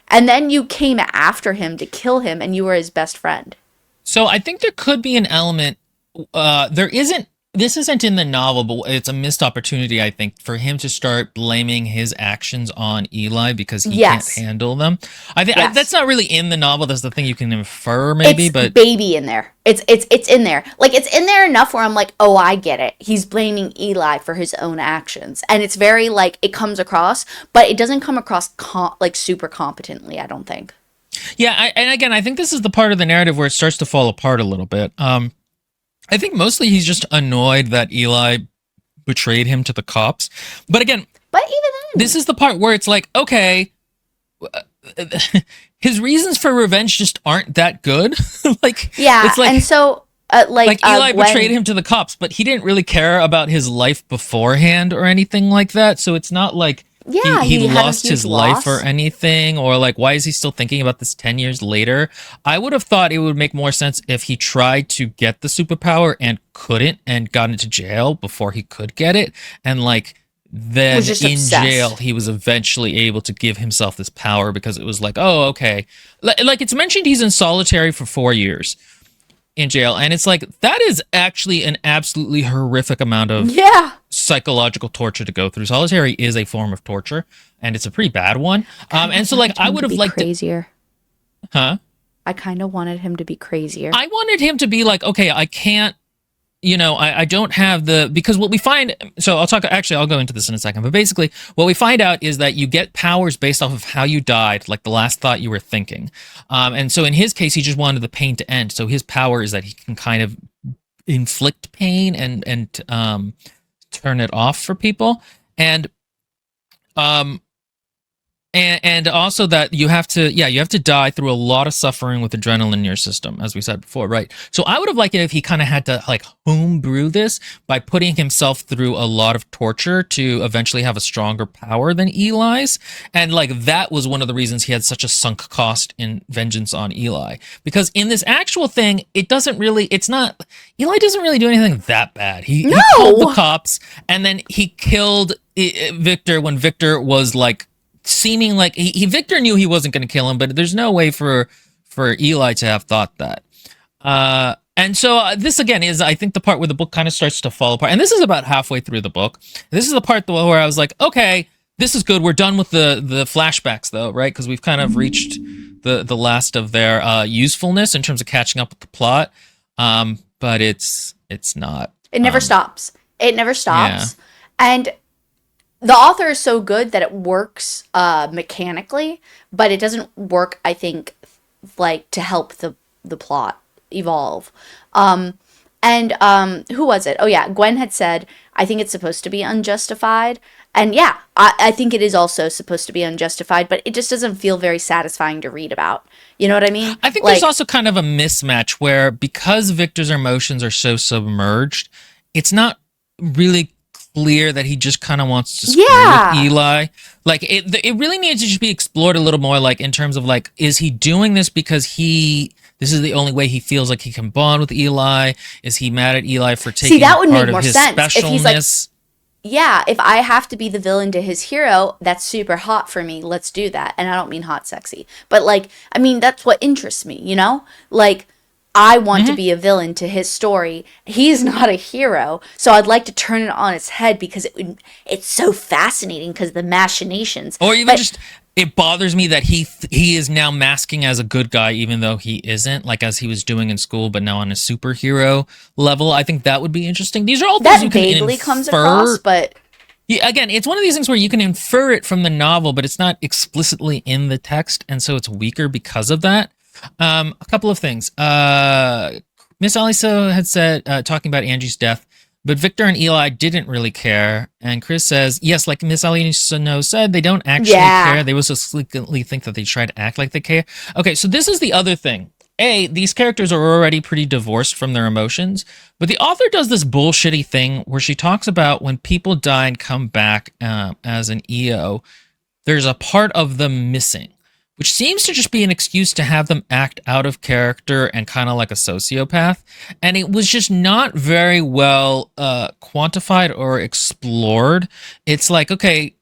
and then you came after him to kill him, and you were his best friend. So I think there could be an element. This isn't in the novel, but it's a missed opportunity, I think, for him to start blaming his actions on Eli because he can't handle them. I think that's not really in the novel. That's the thing you can infer, maybe. But baby in there. It's in there. Like, it's in there enough where I'm like, oh, I get it. He's blaming Eli for his own actions, and it's very, like, it comes across, but it doesn't come across like super competently, I don't think. Yeah, and again, I think this is the part of the narrative where it starts to fall apart a little bit. I think mostly he's just annoyed that Eli betrayed him to the cops. But again, this is the part where it's like, okay, his reasons for revenge just aren't that good. It's like, and so Eli betrayed him to the cops, but he didn't really care about his life beforehand or anything like that. So it's not like he lost his life or anything, or like, why is he still thinking about this 10 years later? I would have thought it would make more sense if he tried to get the superpower and couldn't and got into jail before he could get it. And like, then in jail, he was eventually able to give himself this power because it was like, oh, okay. Like, it's mentioned he's in solitary for 4 years in jail, and it's like, that is actually an absolutely horrific amount of psychological torture to go through. Solitary is a form of torture, and it's a pretty bad one. And so, like, I would have liked crazier. Huh? I kind of wanted him to be crazier. I wanted him to be like, okay, I can't, I don't have because what we find, so I'll go into this in a second, but basically what we find out is that you get powers based off of how you died, like the last thought you were thinking. And so in his case, he just wanted the pain to end. So his power is that he can kind of inflict pain and turn it off for people. And also that you have to die through a lot of suffering with adrenaline in your system, as we said before, right? So I would have liked it if he kind of had to like homebrew this by putting himself through a lot of torture to eventually have a stronger power than Eli's. And like, that was one of the reasons he had such a sunk cost in vengeance on Eli. Because in this actual thing, Eli doesn't really do anything that bad. He called the cops, and then he killed Victor when Victor was like, seeming like Victor knew he wasn't going to kill him, but there's no way for Eli to have thought that. And so this again is, I think, the part where the book kind of starts to fall apart. And this is about halfway through the book. This is the part where I was like, okay, this is good. We're done with the flashbacks though, right? Because we've kind of reached the last of their usefulness in terms of catching up with the plot. But it's not. It never stops. It never stops. Yeah. And the author is so good that it works mechanically, but it doesn't work, I think, like, to help the plot evolve. Who was it? Oh, yeah, Gwen had said, I think it's supposed to be unjustified. And yeah, I think it is also supposed to be unjustified, but it just doesn't feel very satisfying to read about. You know what I mean? I think there's also kind of a mismatch where, because Victor's emotions are so submerged, it's not really clear that he just kind of wants to screw with Eli. Like, it really needs to just be explored a little more, like, in terms of, like, is he doing this because this is the only way he feels like he can bond with Eli? Is he mad at Eli for taking part of his specialness? If he's like, if I have to be the villain to his hero, that's super hot for me. Let's do that. And I don't mean hot sexy, but like, I mean, that's what interests me, you know? Like, I want to be a villain to his story. He's not a hero, so I'd like to turn it on its head because it's so fascinating because the machinations. Or even it bothers me that he is now masking as a good guy even though he isn't, like as he was doing in school, but now on a superhero level. I think that would be interesting. These are all things you can infer. That vaguely comes across, but yeah, again, it's one of these things where you can infer it from the novel, but it's not explicitly in the text, and so it's weaker because of that. A couple of things. Mr. Miss Alisa had said, talking about Angie's death, but Victor and Eli didn't really care. And Chris says, yes, like Miss Alisa said, they don't actually care. They will so sleekly think that they try to act like they care. Okay, so this is the other thing. These characters are already pretty divorced from their emotions, but the author does this bullshitty thing where she talks about when people die and come back as an EO, there's a part of them missing, which seems to just be an excuse to have them act out of character and kind of like a sociopath. And it was just not very well quantified or explored. It's like, okay,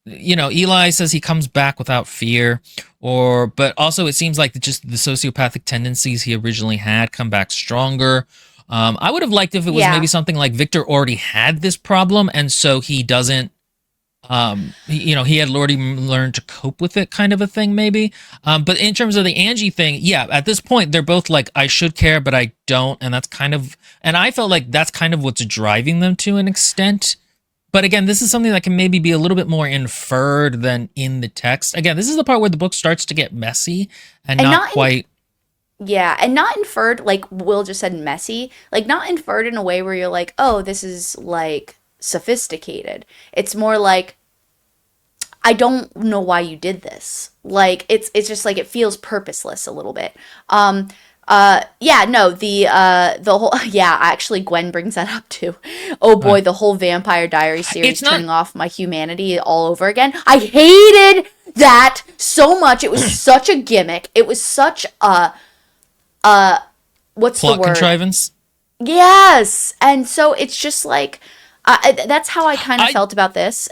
Eli says he comes back without fear, but also it seems like just the sociopathic tendencies he originally had come back stronger. I would have liked if it was maybe something like Victor already had this problem, and so he doesn't, he had already learned to cope with it, kind of a thing, maybe. But in terms of the Angie thing, at this point, they're both like, I should care, but I don't. And I felt like that's kind of what's driving them to an extent. But again, this is something that can maybe be a little bit more inferred than in the text. Again, this is the part where the book starts to get messy and not quite. And not inferred, like Will just said, messy. Like, not inferred in a way where you're like, oh, this is like sophisticated. It's more like, I don't know why you did this. Like, it's just like, it feels purposeless a little bit. The whole, actually Gwen brings that up too. Oh boy, the whole Vampire Diaries series turning off my humanity all over again. I hated that so much. It was such a gimmick. It was such a what's the word? Plot contrivance? Yes. And so it's just like, that's how I kind of felt about this.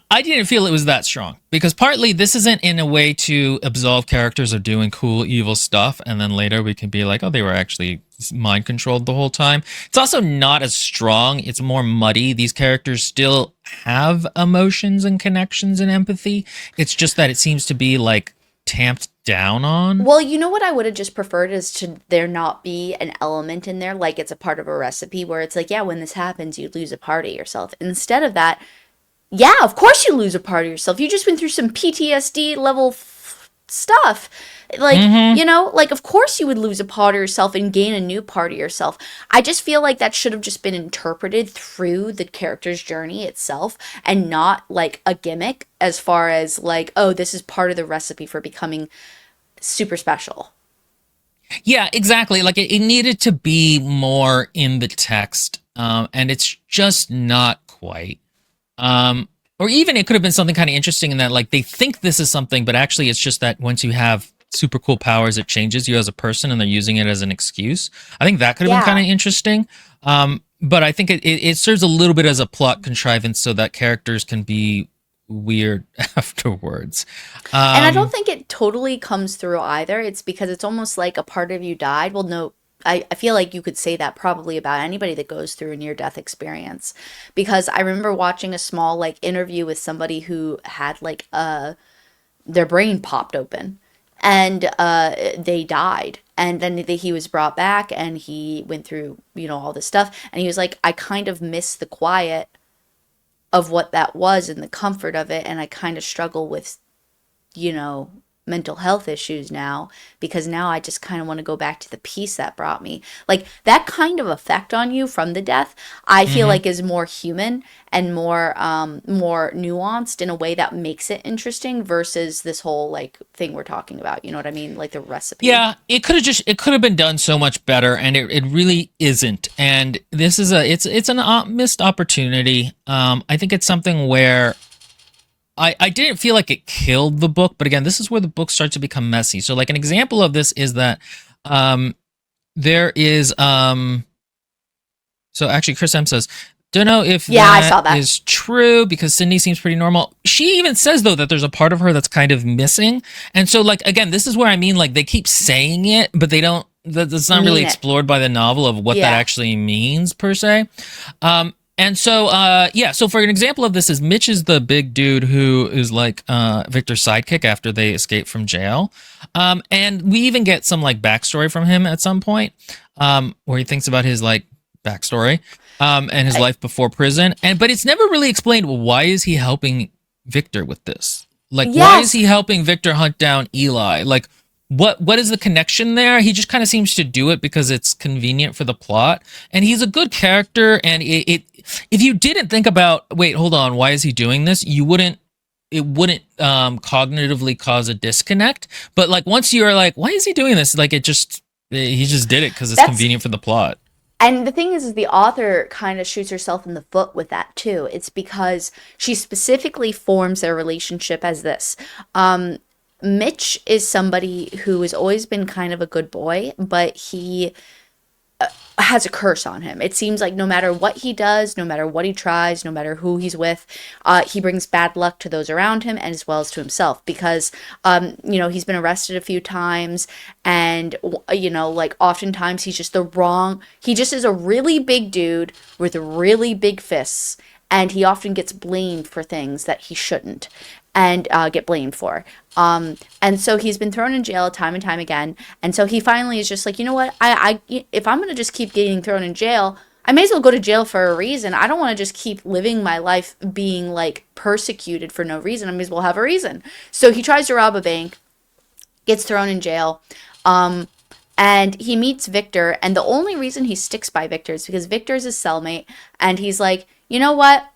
I didn't feel it was that strong, because partly this isn't in a way to absolve characters of doing cool, evil stuff, and then later we can be like, oh, they were actually mind controlled the whole time. It's also not as strong. It's more muddy. These characters still have emotions and connections and empathy. It's just that it seems to be like tamped down on. Well, you know what I would have just preferred is to there not be an element in there, like it's a part of a recipe where it's like, when this happens, you lose a part of yourself. Instead of that, of course you lose a part of yourself. You just went through some PTSD level stuff. Like, like, of course you would lose a part of yourself and gain a new part of yourself. I just feel like that should have just been interpreted through the character's journey itself and not like a gimmick as far as like, oh, this is part of the recipe for becoming super special. Yeah, exactly. Like it needed to be more in the text, and it's just not quite. Or even it could have been something kind of interesting in that, like, they think this is something, but actually it's just that once you have super cool powers, it changes you as a person, and they're using it as an excuse. I think that could have been kind of interesting. But I think it serves a little bit as a plot contrivance so that characters can be weird afterwards. And I don't think it totally comes through either. It's because it's almost like a part of you died. Well, no, I feel like you could say that probably about anybody that goes through a near-death experience, because I remember watching a small like interview with somebody who had like their brain popped open and they died, and then he was brought back and he went through all this stuff, and he was like, I kind of miss the quiet of what that was and the comfort of it, and I kind of struggle with mental health issues now, because now I just kind of want to go back to the peace that brought me. Like, that kind of effect on you from the death, I feel like is more human and more nuanced in a way that makes it interesting versus this whole like thing we're talking about. You know what I mean? Like the recipe. Yeah, it could have been done so much better, and it really isn't. And this is it's an missed opportunity. I think it's something where I didn't feel like it killed the book, but again, this is where the book starts to become messy. So like an example of this is that there is so actually Chris M says, don't know if I saw that is true, because Sydney seems pretty normal. She even says though that there's a part of her that's kind of missing. And so like again, this is where I mean, like, they keep saying it, but they don't, that's not really explored by the novel of what that actually means per se. And so, so for an example of this is Mitch is the big dude who is like Victor's sidekick after they escape from jail. And we even get some like backstory from him at some point where he thinks about his like backstory and his life before prison. But it's never really explained, why is he helping Victor with this? Like, why is he helping Victor hunt down Eli? Like, what is the connection there? He just kind of seems to do it because it's convenient for the plot, and he's a good character. And if you didn't think about, wait, hold on, why is he doing this? It wouldn't cognitively cause a disconnect. But like once you're like, why is he doing this? Like he just did it because it's convenient for the plot. And the thing is the author kind of shoots herself in the foot with that too. It's because she specifically forms their relationship as this. Mitch is somebody who has always been kind of a good boy, but he has a curse on him. It seems like no matter what he does, no matter what he tries, no matter who he's with, he brings bad luck to those around him and as well as to himself because, he's been arrested a few times and, like oftentimes he just is a really big dude with really big fists and he often gets blamed for things that he shouldn't and get blamed for. And so he's been thrown in jail time and time again. And so he finally is just like, you know what? If I'm going to just keep getting thrown in jail, I may as well go to jail for a reason. I don't want to just keep living my life being like persecuted for no reason. I may as well have a reason. So he tries to rob a bank, gets thrown in jail. And he meets Victor. And the only reason he sticks by Victor is because Victor's his cellmate. And he's like, you know what?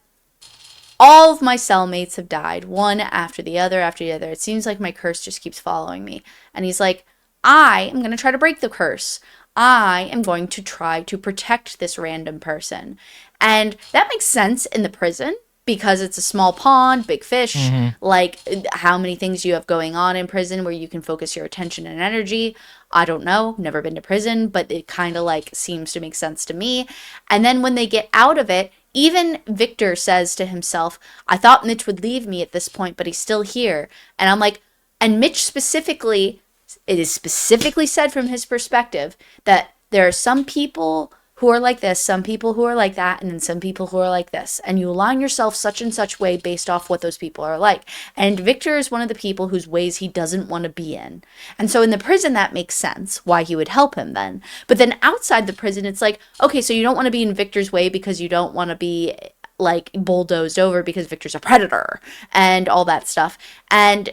All of my cellmates have died, one after the other after the other. It seems like my curse just keeps following me. And he's like, I am going to try to break the curse. I am going to try to protect this random person. And that makes sense in the prison because it's a small pond, big fish. Mm-hmm. Like how many things you have going on in prison where you can focus your attention and energy. I don't know, never been to prison, but it kind of like seems to make sense to me. And then when they get out of it, even Victor says to himself, I thought Mitch would leave me at this point, but he's still here. And I'm like, and Mitch specifically, it is specifically said from his perspective that there are some people who are like this, some people who are like that, and then some people who are like this. And you align yourself such and such way based off what those people are like. And Victor is one of the people whose ways he doesn't want to be in. And so in the prison, that makes sense why he would help him then. But then outside the prison, it's like, okay, so you don't want to be in Victor's way because you don't want to be like bulldozed over because Victor's a predator and all that stuff. And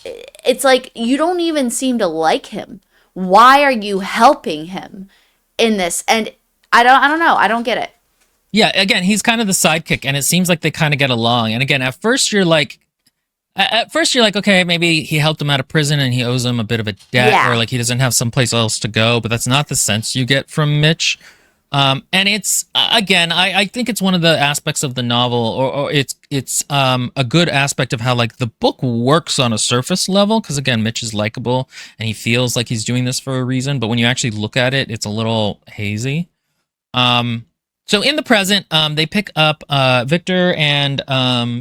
it's like, you don't even seem to like him. Why are you helping him in this? And I don't know. I don't get it. Yeah, again, he's kind of the sidekick, and it seems like they kind of get along. And again, at first you're like, okay, maybe he helped him out of prison and he owes him a bit of a debt, or like he doesn't have someplace else to go. But that's not the sense you get from Mitch. And it's again, I think it's one of the aspects of the novel, or it's a good aspect of how like the book works on a surface level, because again, Mitch is likable and he feels like he's doing this for a reason, but when you actually look at it, it's a little hazy. So in the present, they pick up Victor and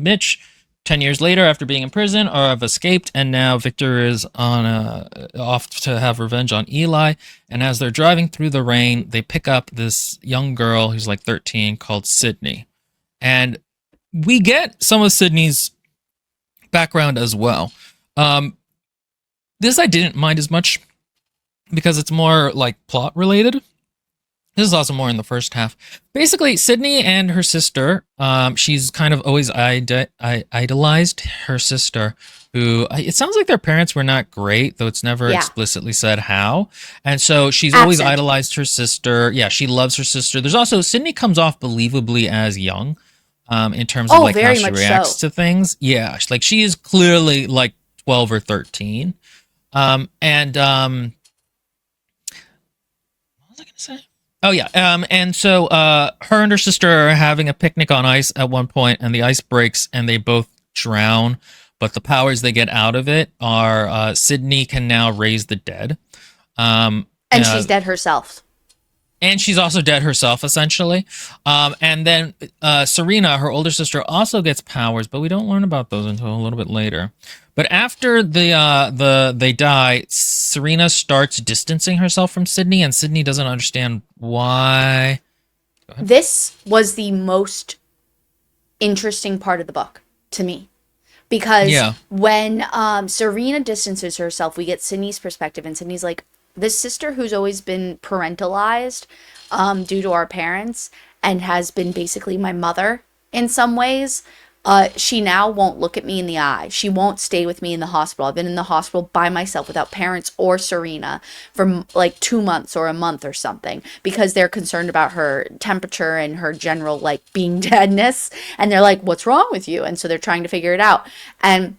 Mitch 10 years later after being in prison, or have escaped, and now Victor is off to have revenge on Eli. And as they're driving through the rain, they pick up this young girl who's like 13 called Sydney. And we get some of Sydney's background as well. This I didn't mind as much because it's more like plot related. This is also more in the first half. Basically, Sydney and her sister, she's kind of always idolized her sister, who, it sounds like their parents were not great, though it's never explicitly said how. And so she's always idolized her sister. Yeah, she loves her sister. There's also, Sydney comes off believably as young in terms of like how she reacts to things. Yeah, like she is clearly like 12 or 13. What was I going to say? Oh, yeah. And so her and her sister are having a picnic on ice at one point, and the ice breaks, and they both drown. But the powers they get out of it are Sydney can now raise the dead. And she's dead herself. And she's also dead herself, essentially. And then Serena, her older sister, also gets powers, but we don't learn about those until a little bit later. But after they die, Serena starts distancing herself from Sydney, and Sydney doesn't understand why. This was the most interesting part of the book to me. Because when Serena distances herself, we get Sydney's perspective, and Sydney's like, this sister who's always been parentalized due to our parents and has been basically my mother in some ways, She now won't look at me in the eye. She won't stay with me in the hospital. I've been in the hospital by myself without parents or Serena for like 2 months or a month or something because they're concerned about her temperature and her general like being deadness. And they're like, what's wrong with you? And so they're trying to figure it out. And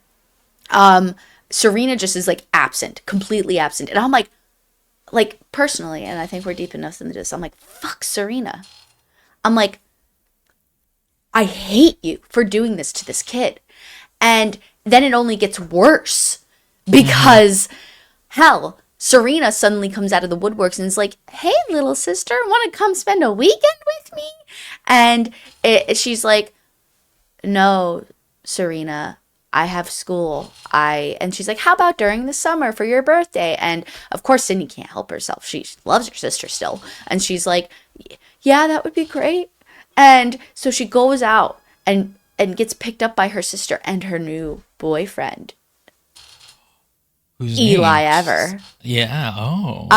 Serena just is like absent, completely absent. And I'm like personally, and I think we're deep enough into this, I'm like, fuck Serena. I'm like, I hate you for doing this to this kid. And then it only gets worse because, hell, Serena suddenly comes out of the woodworks and is like, hey, little sister, want to come spend a weekend with me? And she's like, no, Serena, I have school. And she's like, how about during the summer for your birthday? And of course, Sydney can't help herself. She loves her sister still. And she's like, yeah, that would be great. And so she goes out and gets picked up by her sister and her new boyfriend. Whose Eli name? Ever. Yeah. Oh.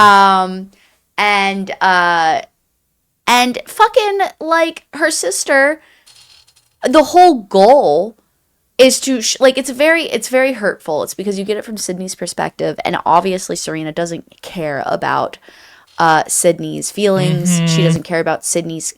And fucking like her sister, the whole goal is to like it's very hurtful. It's because you get it from Sydney's perspective, and obviously Serena doesn't care about Sydney's feelings. She doesn't care about Sydney's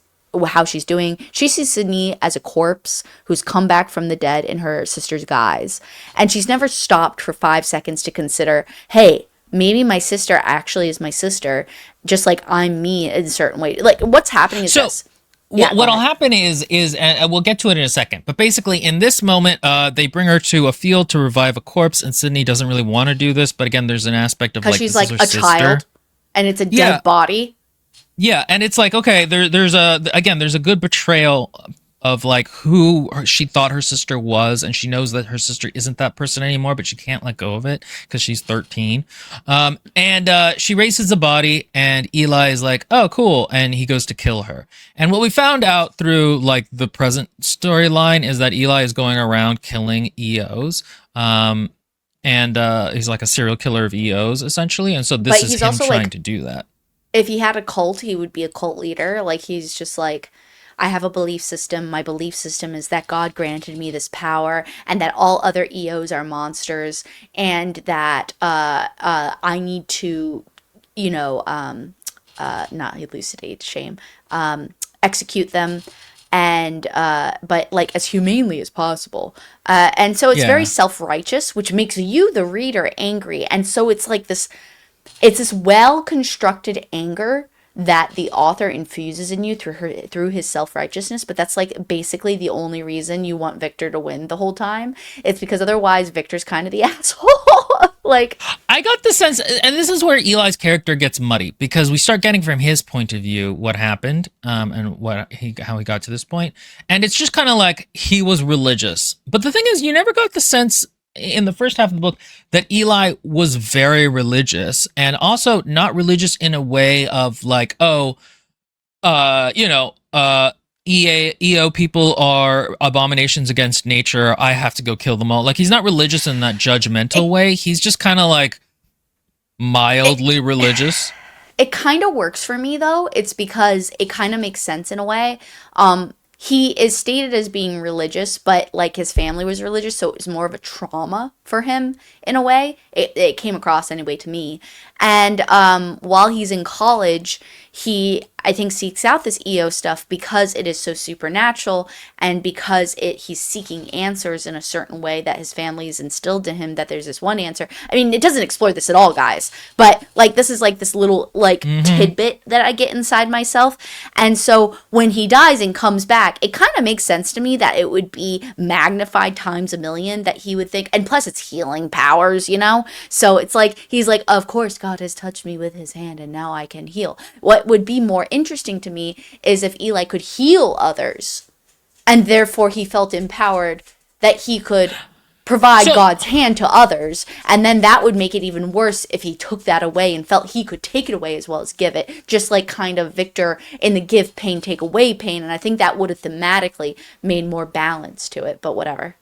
how she's doing. She sees Sydney as a corpse who's come back from the dead in her sister's guise. And she's never stopped for 5 seconds to consider, hey, maybe my sister actually is my sister, just like I'm me in a certain way. Like, what's happening is this. Yeah, what'll happen is, and we'll get to it in a second, but basically in this moment, they bring her to a field to revive a corpse, and Sydney doesn't really want to do this, but again, there's an aspect of like, she's this like is her a child, and it's a dead body. Yeah, and it's like, okay, there's a good betrayal of like who she thought her sister was, and she knows that her sister isn't that person anymore, but she can't let go of it because she's 13. And she races the body, and Eli is like, oh, cool, and he goes to kill her. And what we found out through like the present storyline is that Eli is going around killing EOs. And he's like a serial killer of EOs, essentially, and so this is him trying to do that. If he had a cult, he would be a cult leader. Like, he's just like, I have a belief system. My belief system is that God granted me this power and that all other EOs are monsters and that I need to, not elucidate, shame, execute them. And but like as humanely as possible. And so it's very self-righteous, which makes you, the reader, angry. And so it's like this... It's this well-constructed anger that the author infuses in you through his self-righteousness, but that's like basically the only reason you want Victor to win the whole time. It's because otherwise Victor's kind of the asshole. Like, I got the sense, and this is where Eli's character gets muddy, because we start getting from his point of view what happened, and how he got to this point, and it's just kind of like he was religious. But the thing is, you never got the sense in the first half of the book that Eli was very religious, and also not religious in a way of like, EO people are abominations against nature, I have to go kill them all. Like, he's not religious in that judgmental way. He's just kind of like mildly religious. It kind of works for me though. It's because it kind of makes sense in a way. He is stated as being religious, but like his family was religious, so it was more of a trauma for him in a way. It came across anyway to me. And while he's in college, he, I think, seeks out this EO stuff because it is so supernatural and because he's seeking answers in a certain way that his family has instilled in him, that there's this one answer. I mean, it doesn't explore this at all, guys, but like this is like this little like tidbit that I get inside myself. And so when he dies and comes back, it kind of makes sense to me that it would be magnified times a million, that he would think, and plus it's healing powers, so it's like he's like, of course God has touched me with his hand and now I can heal. What would be more interesting to me is if Eli could heal others, and therefore he felt empowered that he could provide God's hand to others, and then that would make it even worse if he took that away and felt he could take it away as well as give it, just like kind of Victor in the give pain, take away pain. And I think that would have thematically made more balance to it, but whatever.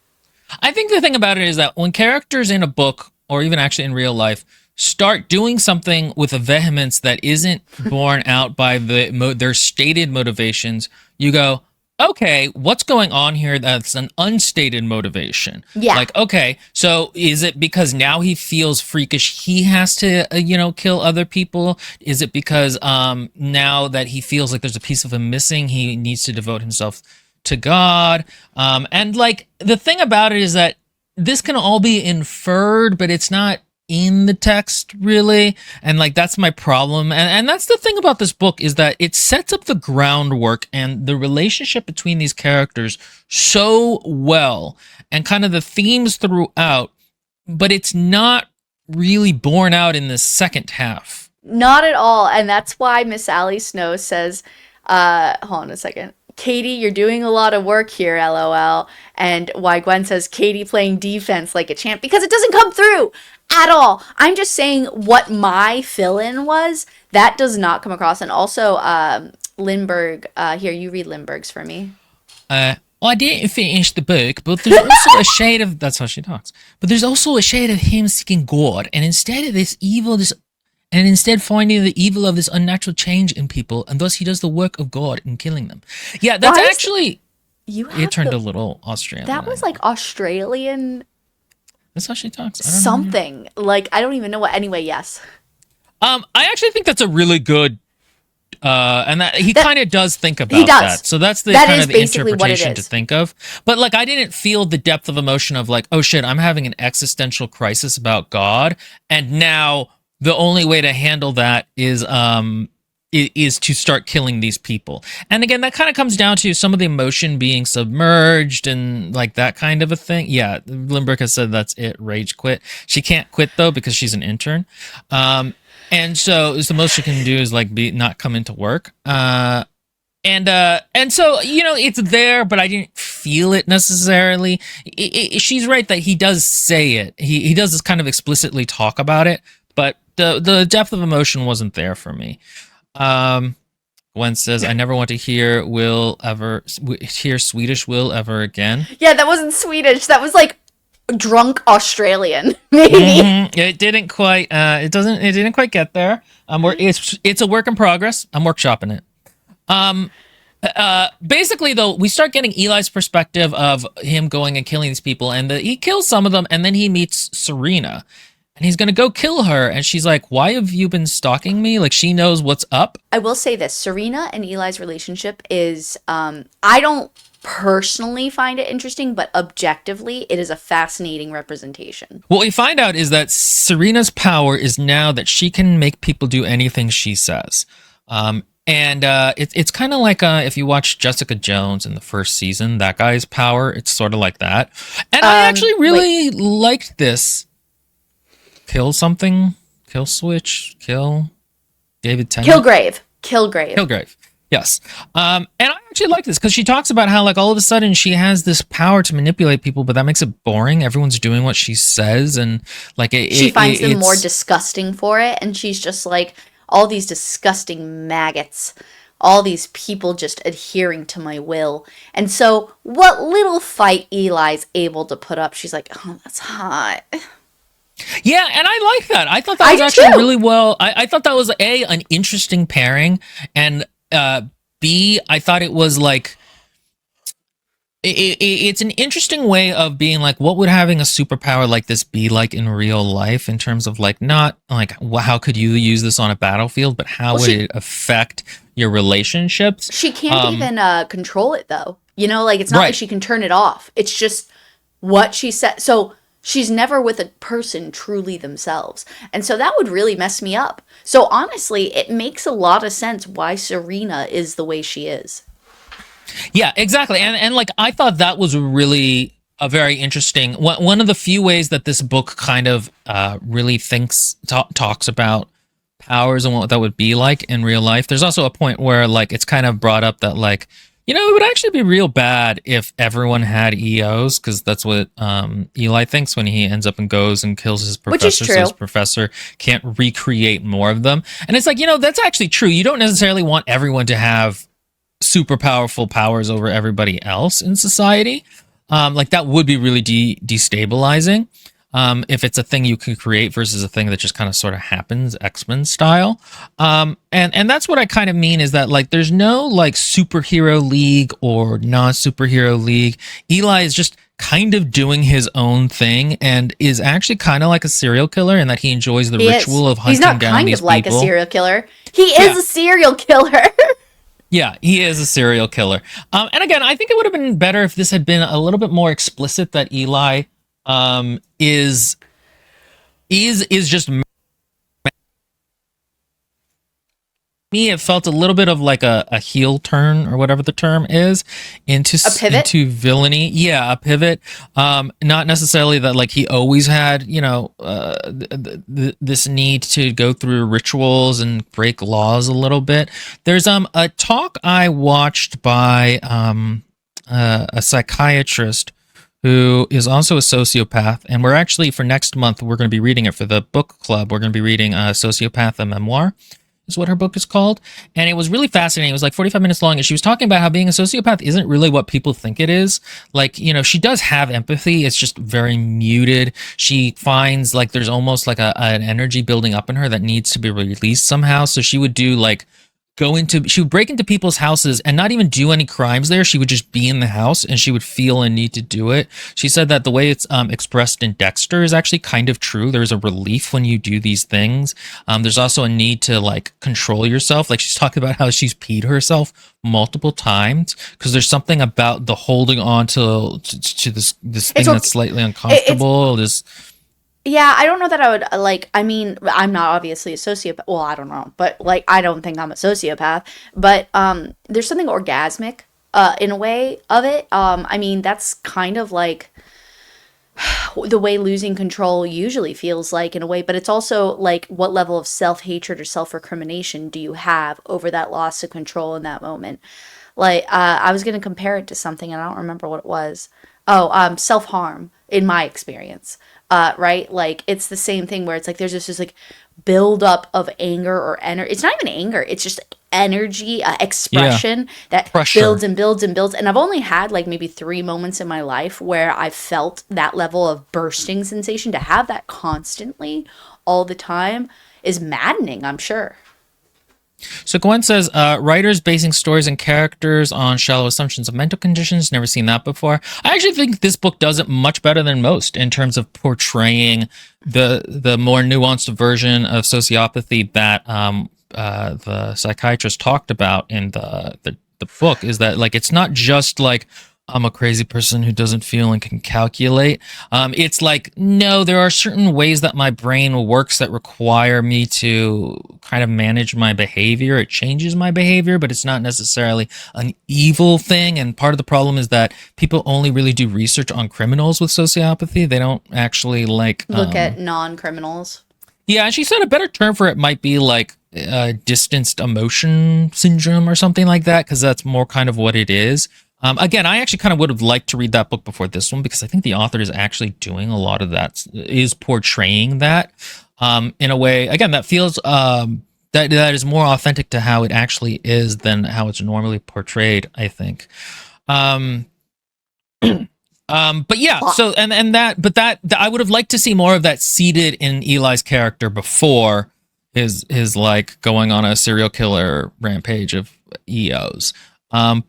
I think the thing about it is that when characters in a book, or even actually in real life, start doing something with a vehemence that isn't borne out by their stated motivations, you go, okay, what's going on here that's an unstated motivation? Yeah. Like, okay, so is it because now he feels freakish, he has to, kill other people? Is it because now that he feels like there's a piece of him missing, he needs to devote himself to God? And like, the thing about it is that this can all be inferred, but it's not in the text really, and like that's my problem, and that's the thing about this book, is that it sets up the groundwork and the relationship between these characters so well, and kind of the themes throughout, but it's not really borne out in the second half. Not at all, and that's why Miss Sally Snow says, hold on a second, Katie, you're doing a lot of work here, LOL. And why Gwen says Katie playing defense like a champ, because it doesn't come through at all. I'm just saying what my fill-in was. That does not come across. And also, Lindbergh, here, you read Lindbergh's for me. I didn't finish the book, but there's also a shade of, that's how she talks, but there's also a shade of him seeking God, and instead finding the evil of this unnatural change in people, and thus he does the work of God in killing them. Yeah, that's actually... It turned a little Australian. That was like Australian... That's how she talks. I don't know. Like, I don't even know what... Anyway, yes. I actually think that's a really good... and that he kind of does think about that. So that's the kind of the interpretation to think of. But like, I didn't feel the depth of emotion of like, oh shit, I'm having an existential crisis about God, and now the only way to handle that is to start killing these people. And again, that kind of comes down to some of the emotion being submerged and like that kind of a thing. Yeah, Lindbergh has said that's it, rage quit. She can't quit though because she's an intern. And so the most she can do is like not come into work. And so, it's there, but I didn't feel it necessarily. She's right that he does say it. He does kind of explicitly talk about it, but the depth of emotion wasn't there for me. Gwen says, I never want to hear Swedish Will ever again. Yeah, that wasn't Swedish. That was like drunk Australian, maybe. Mm-hmm. It didn't quite, it didn't quite get there. It's a work in progress. I'm workshopping it. Basically though, we start getting Eli's perspective of him going and killing these people, and he kills some of them, and then he meets Serena. And he's going to go kill her. And she's like, why have you been stalking me? Like, she knows what's up. I will say this. Serena and Eli's relationship is, I don't personally find it interesting, but objectively, it is a fascinating representation. What we find out is that Serena's power is now that she can make people do anything she says. It's kind of like if you watch Jessica Jones in the first season, that guy's power, it's sort of like that. And I actually really liked this. Kill something, kill switch, kill David Tennant. Kilgrave. Yes. And I actually like this because she talks about how like all of a sudden she has this power to manipulate people, but that makes it boring. Everyone's doing what she says, and like she finds them more disgusting for it, and she's just like, all these disgusting maggots, all these people just adhering to my will. And so what little fight Eli's able to put up, she's like, oh, that's hot. Yeah, and I like that. I thought that was actually really well. I thought that was an interesting pairing, and B, I thought it was like it's an interesting way of being like, what would having a superpower like this be like in real life, in terms of like, not like how could you use this on a battlefield, but how would it affect your relationships? She can't even control it though. Like it's not like she can turn it off. It's just what she said. So she's never with a person truly themselves. And so that would really mess me up. So honestly, it makes a lot of sense why Serena is the way she is. Yeah, exactly. And like, I thought that was really a very interesting, one of the few ways that this book kind of really talks about powers and what that would be like in real life. There's also a point where like, it's kind of brought up that like, it would actually be real bad if everyone had EOs, because that's what Eli thinks when he ends up and goes and kills his professor. Which is true. So his professor can't recreate more of them. And it's like, that's actually true. You don't necessarily want everyone to have super powerful powers over everybody else in society. Like that would be really destabilizing. if it's a thing you can create versus a thing that just kind of sort of happens, X-Men style. And that's what I kind of mean is that like there's no like superhero league or non-superhero league. Eli is just kind of doing his own thing and is actually kind of like a serial killer in that he enjoys the ritual of hunting down these people. He's not kind of like a serial killer. He is a serial killer. Yeah, he is a serial killer. And again, I think it would have been better if this had been a little bit more explicit that Eli is just me. It felt a little bit of like a heel turn or whatever the term is into villainy. Yeah, a pivot. Not necessarily that like he always had, you know, this need to go through rituals and break laws a little bit. There's a talk I watched by a psychiatrist who is also a sociopath, and we're actually for next month we're going to be reading it for the book club. We're going to be reading Sociopath, a memoir is what her book is called. And it was really fascinating. It was like 45 minutes long. And she was talking about how being a sociopath isn't really what people think it is. Like, you know, she does have empathy. It's just very muted. She finds like there's almost like an energy building up in her that needs to be released somehow. So she would do like she would break into people's houses and not even do any crimes there. She would just be in the house and she would feel a need to do it. She said that the way it's expressed in Dexter is actually kind of true. There's a relief when you do these things. There's also a need to like control yourself. Like she's talking about how she's peed herself multiple times because there's something about the holding on to this thing that's slightly uncomfortable. Yeah, I don't know that I would, like, I mean, I'm not obviously a sociopath. Well, I don't know. But, like, I don't think I'm a sociopath. But there's something orgasmic in a way of it. I mean, that's kind of like the way losing control usually feels like in a way. But it's also, like, what level of self-hatred or self-recrimination do you have over that loss of control in that moment? Like, I was going to compare it to something, and I don't remember what it was. Oh, self-harm, in my experience. Right? Like, it's the same thing where it's like, there's this like buildup of anger or energy. It's not even anger. It's just energy, expression that pressure builds and builds and builds. And I've only had like maybe 3 moments in my life where I felt that level of bursting sensation. To have that constantly all the time is maddening, I'm sure. So Gwen says, writers basing stories and characters on shallow assumptions of mental conditions. Never seen that before. I actually think this book does it much better than most in terms of portraying the more nuanced version of sociopathy that the psychiatrist talked about in the book. Is that like it's not just like I'm a crazy person who doesn't feel and can calculate. It's like, no, there are certain ways that my brain works that require me to kind of manage my behavior. It changes my behavior, but it's not necessarily an evil thing. And part of the problem is that people only really do research on criminals with sociopathy. They don't actually like look at non-criminals. Yeah, and she said a better term for it might be like distanced emotion syndrome or something like that, because that's more kind of what it is. Again, I actually kind of would have liked to read that book before this one because I think the author is actually doing a lot of that, is portraying that in a way, again, that feels that is more authentic to how it actually is than how it's normally portrayed, I think. But yeah, so that I would have liked to see more of that seated in Eli's character before his like going on a serial killer rampage of EOs.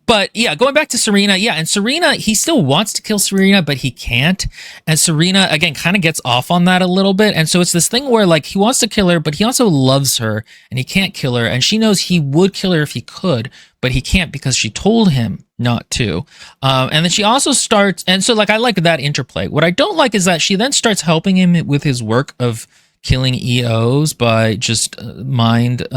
But yeah, going back to Serena, yeah, and Serena, he still wants to kill Serena, but he can't. And Serena, again, kind of gets off on that a little bit. And so it's this thing where like he wants to kill her, but he also loves her and he can't kill her. And she knows he would kill her if he could, but he can't because she told him not to. And then she also starts, and so like I like that interplay. What I don't like is that she then starts helping him with his work of killing EOs by just mind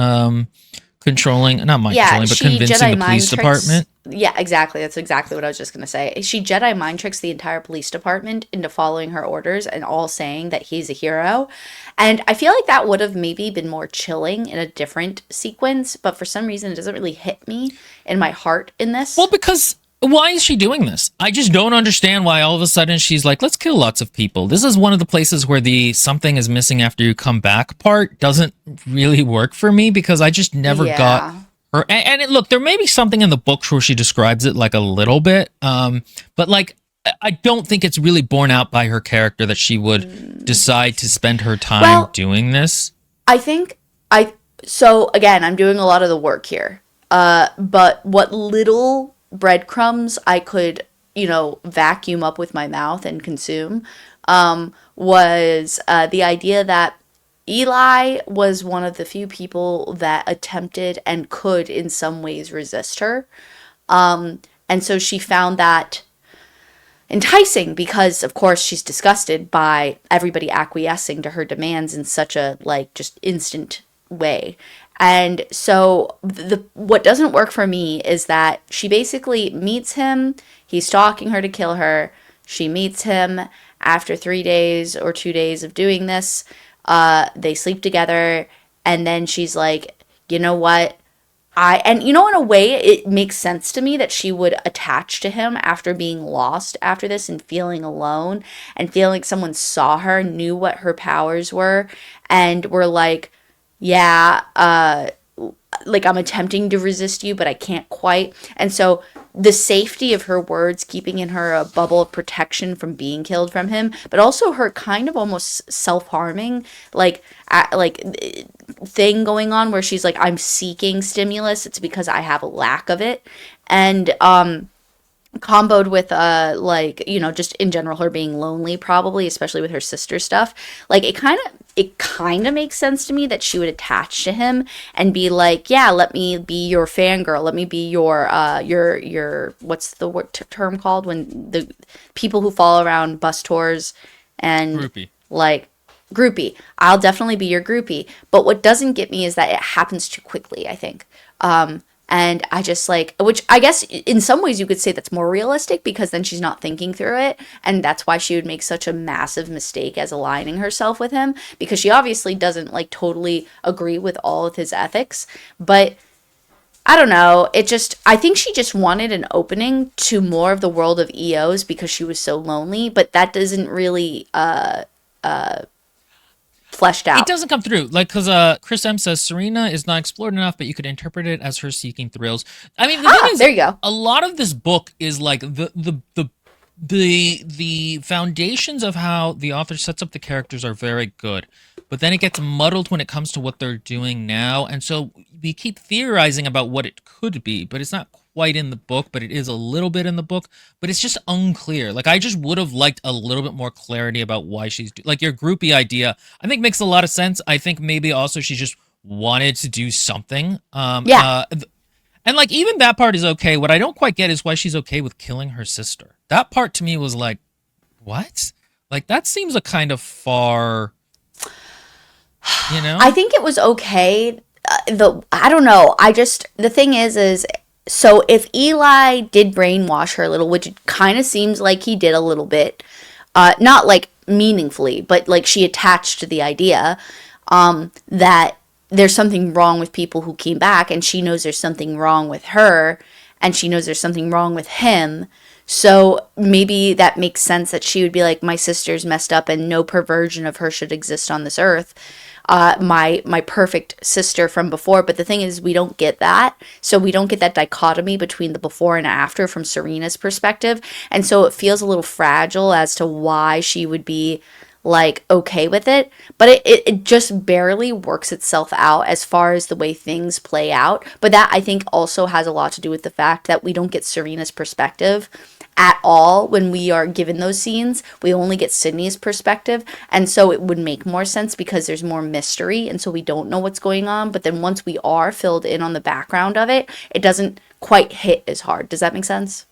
controlling, not mind controlling, but convincing the police department. Yeah, exactly. That's exactly what I was just going to say. She Jedi mind tricks the entire police department into following her orders and all saying that he's a hero. And I feel like that would have maybe been more chilling in a different sequence, but for some reason it doesn't really hit me in my heart in this. Well, because why is she doing this? I just don't understand why all of a sudden she's like, let's kill lots of people. This is one of the places where the something is missing after you come back part doesn't really work for me because I just never got her. And look, there may be something in the book where she describes it like a little bit, but like I don't think it's really borne out by her character that she would decide to spend her time Well, doing this. I think I so again, I'm doing a lot of the work here. But what little breadcrumbs I could, vacuum up with my mouth and consume, was the idea that Eli was one of the few people that attempted and could, in some ways, resist her. And so she found that enticing because, of course, she's disgusted by everybody acquiescing to her demands in such a, like, just instant way. And so the what doesn't work for me is that she basically meets him, he's stalking her to kill her. She meets him after 3 days or 2 days of doing this. They sleep together, and then she's like, you know what? In a way, it makes sense to me that she would attach to him after being lost after this and feeling alone and feeling like someone saw her, knew what her powers were, and were like, yeah, like I'm attempting to resist you, but I can't quite. And so the safety of her words, keeping in her a bubble of protection from being killed from him, but also her kind of almost self-harming, like, thing going on where she's like, I'm seeking stimulus. It's because I have a lack of it. And comboed with just in general her being lonely, probably especially with her sister stuff, like it kind of makes sense to me that she would attach to him and be like, yeah, let me be your fangirl, let me be your what's the term called when the people who follow around bus tours and Groupie. like groupie. I'll definitely be your groupie. But what doesn't get me is that it happens too quickly, I think. And I just like, which I guess in some ways you could say that's more realistic because then she's not thinking through it. And that's why she would make such a massive mistake as aligning herself with him, because she obviously doesn't like totally agree with all of his ethics. But I don't know. I think she just wanted an opening to more of the world of EOs because she was so lonely. But that doesn't really fleshed It out. doesn't come through, like, because Chris M says Serena is not explored enough, but you could interpret it as her seeking thrills. I mean, the thing Ah, is, there you go. a lot of this book is like the foundations of how the author sets up the characters are very good, but then it gets muddled when it comes to what they're doing now, and so we keep theorizing about what it could be, but it's not quite in the book, but it is a little bit in the book, but it's just unclear. Like, I just would have liked a little bit more clarity about why like, your groupie idea, I think makes a lot of sense. I think maybe also she just wanted to do something. Yeah. And like, even that part is okay. What I don't quite get is why she's okay with killing her sister. That part to me was like, what? Like, that seems a kind of far, you I know? think it was okay. I don't know. The thing is so if Eli did brainwash her a little, which it kind of seems like he did a little bit, not like meaningfully, but like she attached to the idea, that there's something wrong with people who came back, and she knows there's something wrong with her, and she knows there's something wrong with him. So maybe that makes sense that she would be like, my sister's messed up and no perversion of her should exist on this earth. My perfect sister from before. But the thing is, we don't get that. So we don't get that dichotomy between the before and after from Serena's perspective. And so it feels a little fragile as to why she would be like okay with it, but it just barely works itself out as far as the way things play out. But that, I think, also has a lot to do with the fact that we don't get Serena's perspective at all when we are given those scenes. We only get Sydney's perspective, and so it would make more sense because there's more mystery, and so we don't know what's going on. But then once we are filled in on the background of it, it doesn't quite hit as hard. Does that make sense?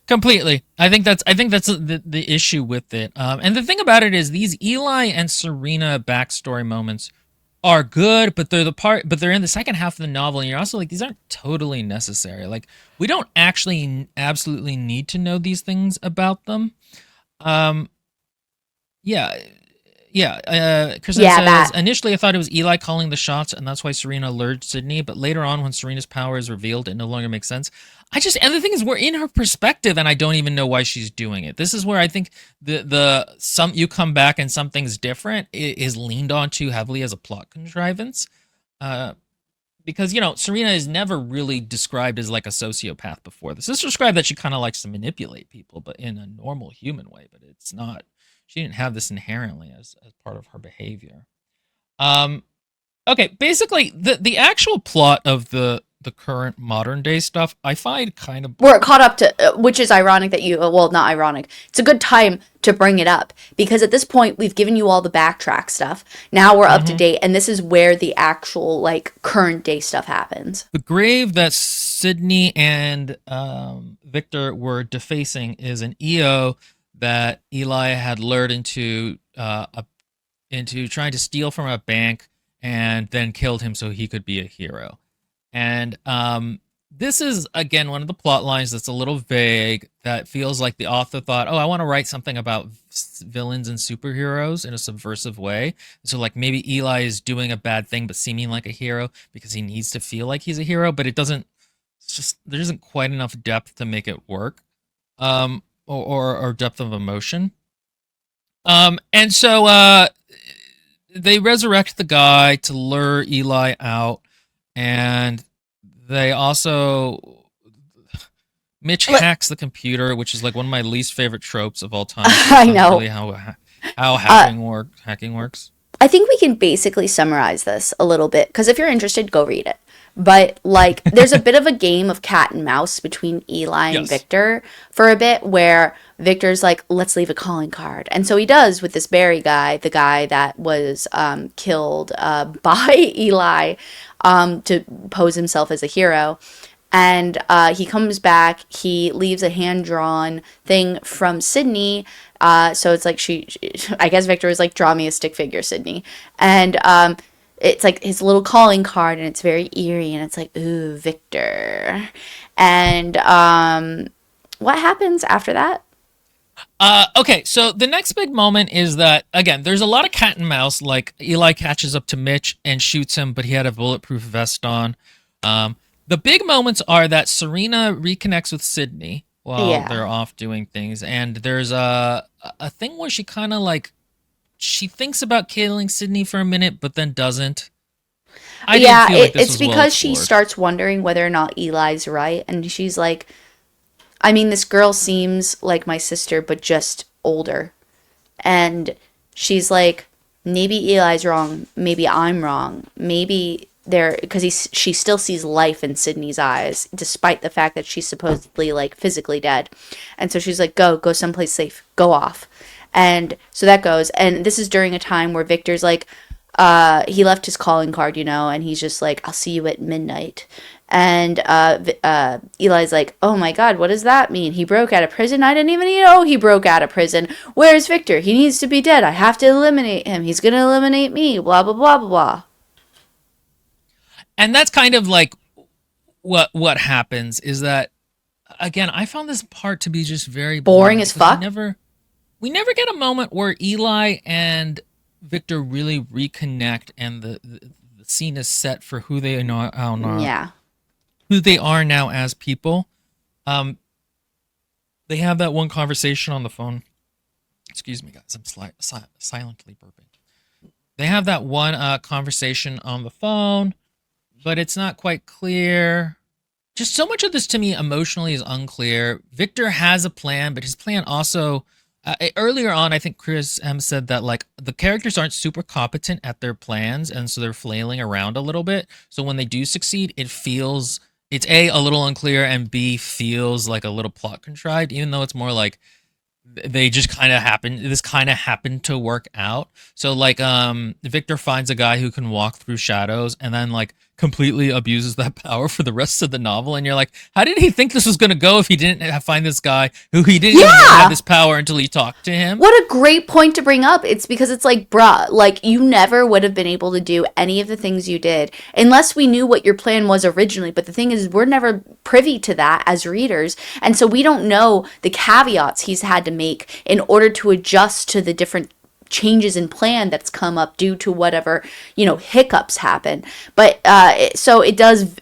Completely. I think that's the issue with it. And the thing about it is these Eli and Serena backstory moments are good, but but they're in the second half of the novel, and you're also like, these aren't totally necessary. Like, we don't actually absolutely need to know these things about them. Um, yeah, yeah. Kristen Yeah, says, that. initially I thought it was Eli calling the shots, and that's why Serena lured Sydney. But later on, when Serena's power is revealed, it no longer makes sense. And the thing is, we're in her perspective, and I don't even know why she's doing it. This is where I think some you come back and something's different is leaned on too heavily as a plot contrivance. Uh, because Serena is never really described as like a sociopath before this. It's described that she kind of likes to manipulate people, but in a normal human way. But it's not. She didn't have this inherently as part of her behavior. Um, okay, basically the actual plot of the current modern day stuff I find kind of We're caught up to, which is ironic that you, well, not ironic. It's a good time to bring it up because at this point we've given you all the backtrack stuff. Now we're up to date, and this is where the actual like current day stuff happens. the grave that Sydney and Victor were defacing is an EO that Eli had lured into trying to steal from a bank and then killed him so he could be a hero. And this is, again, one of the plot lines that's a little vague, that feels like the author thought, oh, I want to write something about villains and superheroes in a subversive way. So, like, maybe Eli is doing a bad thing but seeming like a hero because he needs to feel like he's a hero, but it's just, there isn't quite enough depth to make it work, or depth of emotion. And so they resurrect the guy to lure Eli out, and they also Mitch hacks the computer, which is like one of my least favorite tropes of all time. I know. Really how hacking works. I think we can basically summarize this a little bit because if you're interested, go read it. But like, there's a bit of a game of cat and mouse between Eli and Victor for a bit, where Victor's like, let's leave a calling card. And so he does with this Barry guy, the guy that was killed by Eli to pose himself as a hero. And he comes back, he leaves a hand-drawn thing from Sydney. So it's like I guess Victor was like, draw me a stick figure, Sydney. And it's like his little calling card, and it's very eerie, and it's like, ooh, Victor. And what happens after that? Okay, so the next big moment is that, again, there's a lot of cat and mouse. Like, Eli catches up to Mitch and shoots him, but he had a bulletproof vest on. The big moments are that Serena reconnects with Sydney while they're off doing things, and there's a thing where she kind of like, she thinks about killing Sydney for a minute, but then doesn't. It's because she starts wondering whether or not Eli's right, and she's like, I mean, this girl seems like my sister, but just older. And she's like, maybe Eli's wrong, maybe I'm wrong, maybe because she still sees life in Sydney's eyes, despite the fact that she's supposedly like physically dead. And so she's like, go someplace safe, go off. And so that goes, and this is during a time where Victor's like, he left his calling card, and he's just like, I'll see you at midnight. And Eli's like, oh my God, what does that mean? He broke out of prison? I didn't even know he broke out of prison. Where's Victor? He needs to be dead. I have to eliminate him. He's going to eliminate me. Blah, blah, blah, blah, blah. And that's kind of like what happens is that, again, I found this part to be just very boring as fuck. We never get a moment where Eli and Victor really reconnect, and the scene is set for who they are now. Who they are now as people. They have that one conversation on the phone. Excuse me, guys. I'm silently burping. They have that one conversation on the phone, but it's not quite clear. Just so much of this to me emotionally is unclear. Victor has a plan, but his plan also... earlier on, I think Chris M said that like the characters aren't super competent at their plans, and so they're flailing around a little bit. So when they do succeed, it's a little unclear, and B, feels like a little plot contrived, even though it's more like they just kind of happen. This kind of happened to work out. So like Victor finds a guy who can walk through shadows, and then like completely abuses that power for the rest of the novel, and you're like, how did he think this was going to go if he didn't find this guy who he didn't even have this power until he talked to him? What a great point to bring up. It's because it's like, bruh, like you never would have been able to do any of the things you did unless we knew what your plan was originally. But the thing is, we're never privy to that as readers, and so we don't know the caveats he's had to make in order to adjust to the different changes in plan that's come up due to whatever hiccups happen. But so it does,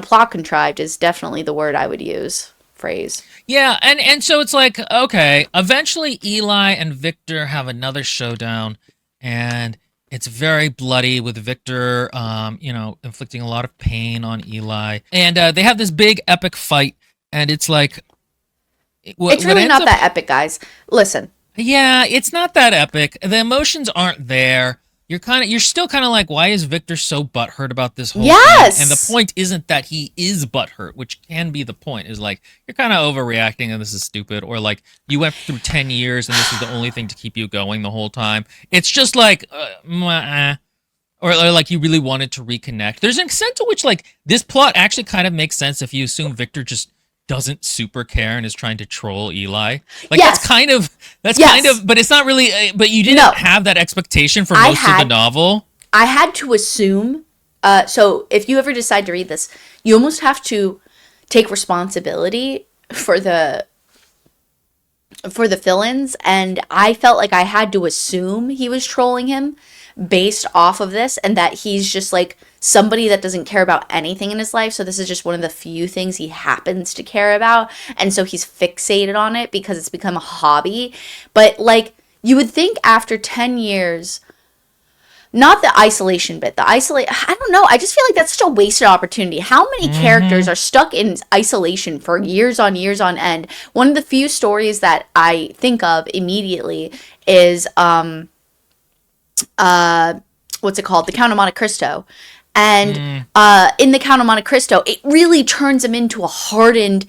plot contrived is definitely the word I would use, phrase. Yeah, and so it's like, okay, eventually Eli and Victor have another showdown, and It's very bloody with Victor, inflicting a lot of pain on Eli. And they have this big epic fight. And it's like, it's really not that epic, guys. Listen. Yeah, it's not that epic. The emotions aren't there. You're still kind of like, why is Victor so butthurt about this whole thing? And the point isn't that he is butthurt, which can be the point. Is like, you're kind of overreacting and this is stupid, or like you went through 10 years and this is the only thing to keep you going the whole time. It's just like, or like you really wanted to reconnect. There's an extent to which like this plot actually kind of makes sense if you assume Victor just doesn't super care and is trying to troll Eli. Like that's kind of, but it's not really. But you didn't have that expectation for most of the novel. I had to assume. So if you ever decide to read this, you almost have to take responsibility for the fill-ins, and I felt like I had to assume he was trolling him based off of this, and that he's just like somebody that doesn't care about anything in his life, so this is just one of the few things he happens to care about, and so he's fixated on it because it's become a hobby. But like, you would think after 10 years, not the isolation bit, I don't know, I just feel like that's such a wasted opportunity. How many characters are stuck in isolation for years on end? One of the few stories that I think of immediately is what's it called? The Count of Monte Cristo. And in the Count of Monte Cristo, it really turns him into a hardened,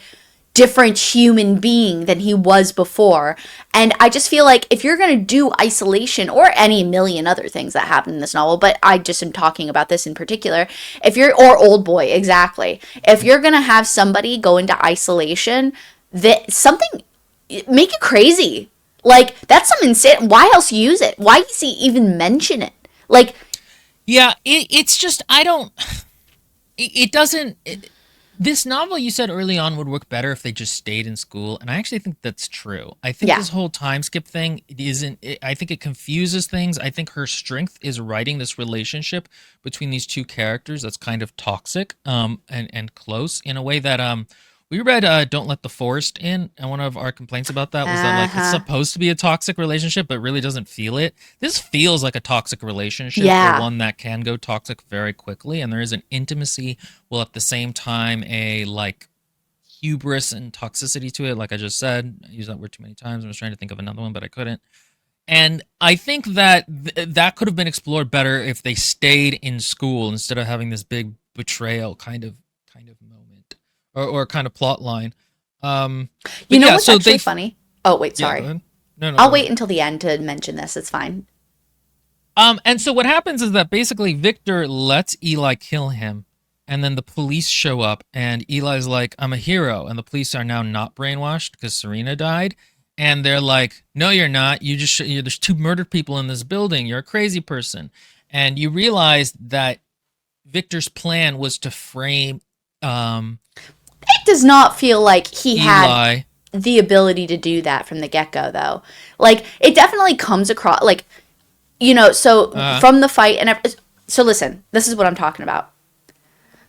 different human being than he was before. And I just feel like if you're going to do isolation, or any million other things that happen in this novel, but I just am talking about this in particular, or Old Boy, exactly. If you're going to have somebody go into isolation, make it crazy. Like, that's some insane. Why else use it? Why does he even mention it? Like, yeah, it's just, it doesn't, this novel you said early on would work better if they just stayed in school, and I actually think that's true. I think this whole time skip thing I think it confuses things. I think her strength is writing this relationship between these two characters that's kind of toxic, and close in a way that, we read Don't Let the Forest In, and one of our complaints about that was that like it's supposed to be a toxic relationship, but really doesn't feel it. This feels like a toxic relationship, or one that can go toxic very quickly, and there is an intimacy while at the same time a like hubris and toxicity to it. Like I just said, I used that word too many times. I was trying to think of another one, but I couldn't. And I think that that could have been explored better if they stayed in school instead of having this big betrayal kind of moment. Or kind of plot line. You know what's actually funny? Oh, wait, sorry. Yeah, no, I'll wait until the end to mention this. It's fine. And so what happens is that basically Victor lets Eli kill him, and then the police show up, and Eli's like, I'm a hero, and the police are now not brainwashed because Serena died, and they're like, no, you're not. There's 2 murdered people in this building. You're a crazy person. And you realize that Victor's plan was to frame... It does not feel like he had the ability to do that from the get-go, though. Like, it definitely comes across, like, from the fight and so listen, this is what I'm talking about.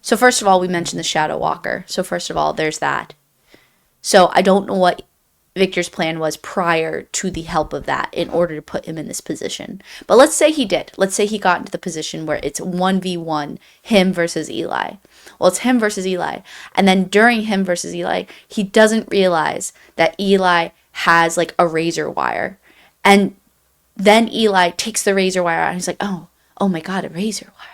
So first of all, we mentioned the Shadow Walker. So first of all, there's that. So I don't know what Victor's plan was prior to the help of that in order to put him in this position. But let's say he did. Let's say he got into the position where it's 1v1, him versus Eli. Well, it's him versus Eli. And then during him versus Eli, he doesn't realize that Eli has like a razor wire. And then Eli takes the razor wire out and he's like, oh my God, a razor wire.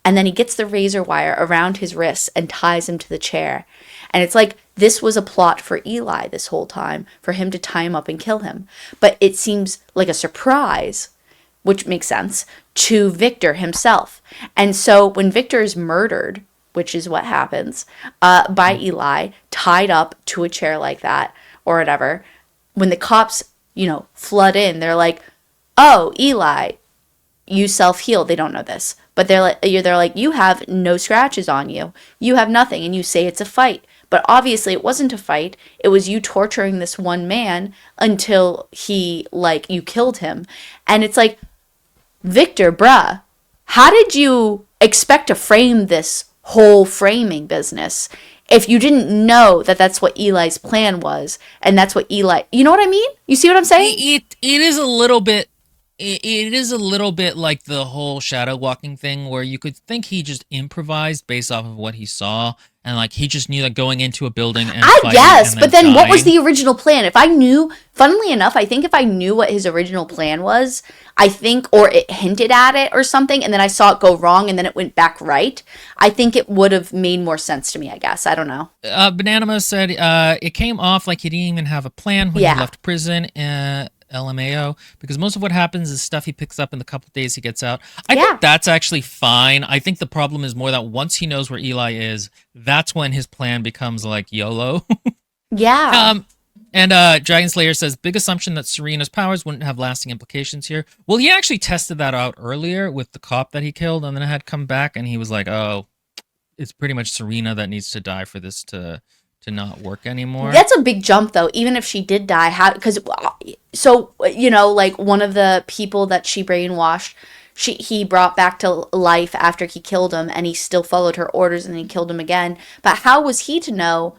And then he gets the razor wire around his wrists and ties him to the chair. And it's like, this was a plot for Eli this whole time, for him to tie him up and kill him. But it seems like a surprise, which makes sense, to Victor himself. And so when Victor is murdered, which is what happens, by Eli, tied up to a chair like that, or whatever, when the cops, flood in, they're like, oh, Eli, you self-healed. They don't know this. But they're like, you have no scratches on you. You have nothing. And you say it's a fight. But obviously it wasn't a fight. It was you torturing this one man until you killed him. And it's like, Victor, bruh, how did you expect to frame this whole framing business if you didn't know that that's what Eli's plan was, and that's what Eli... You know what I mean? You see what I'm saying? It is a little bit it is a little bit like the whole shadow walking thing, where you could think he just improvised based off of what he saw, and like he just knew that going into a building and I fighting guess, and but then then what was dying. the original plan? If I knew, funnily enough, I think if I knew what his original plan was, I think, or it hinted at it or something, and then I saw it go wrong and then it went back right, I think it would have made more sense to me, I guess. I don't know. Bananima said it came off like he didn't even have a plan when he Yeah. left prison. LMAO, because most of what happens is stuff he picks up in the couple days he gets out. I Yeah. think that's actually fine. I think the problem is more that once he knows where Eli is, that's when his plan becomes like YOLO. Yeah. um, and Dragon Slayer says big assumption that Serena's powers wouldn't have lasting implications here. Well, he actually tested that out earlier with the cop that he killed, and then had come back, and he was like, "Oh, it's pretty much Serena that needs to die for this to not work anymore." That's a big jump, though. Even if she did die, how? Because so like one of the people that she brainwashed, he brought back to life after he killed him, and he still followed her orders, and he killed him again. But how was he to know?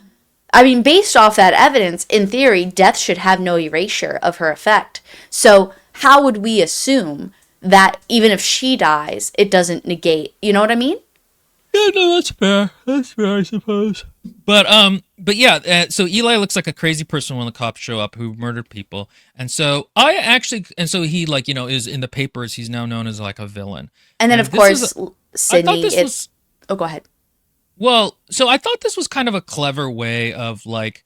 I mean, based off that evidence, in theory, death should have no erasure of her effect. So how would we assume that even if she dies, it doesn't negate? You know what I mean? Yeah, no, that's fair. That's fair, I suppose. But yeah. So Eli looks like a crazy person when the cops show up who murdered people, and so he like is in the papers. He's now known as like a villain, And then, and of course, I thought Sydney, this it's. was Oh, go ahead. well. So I thought this was kind of a clever way of like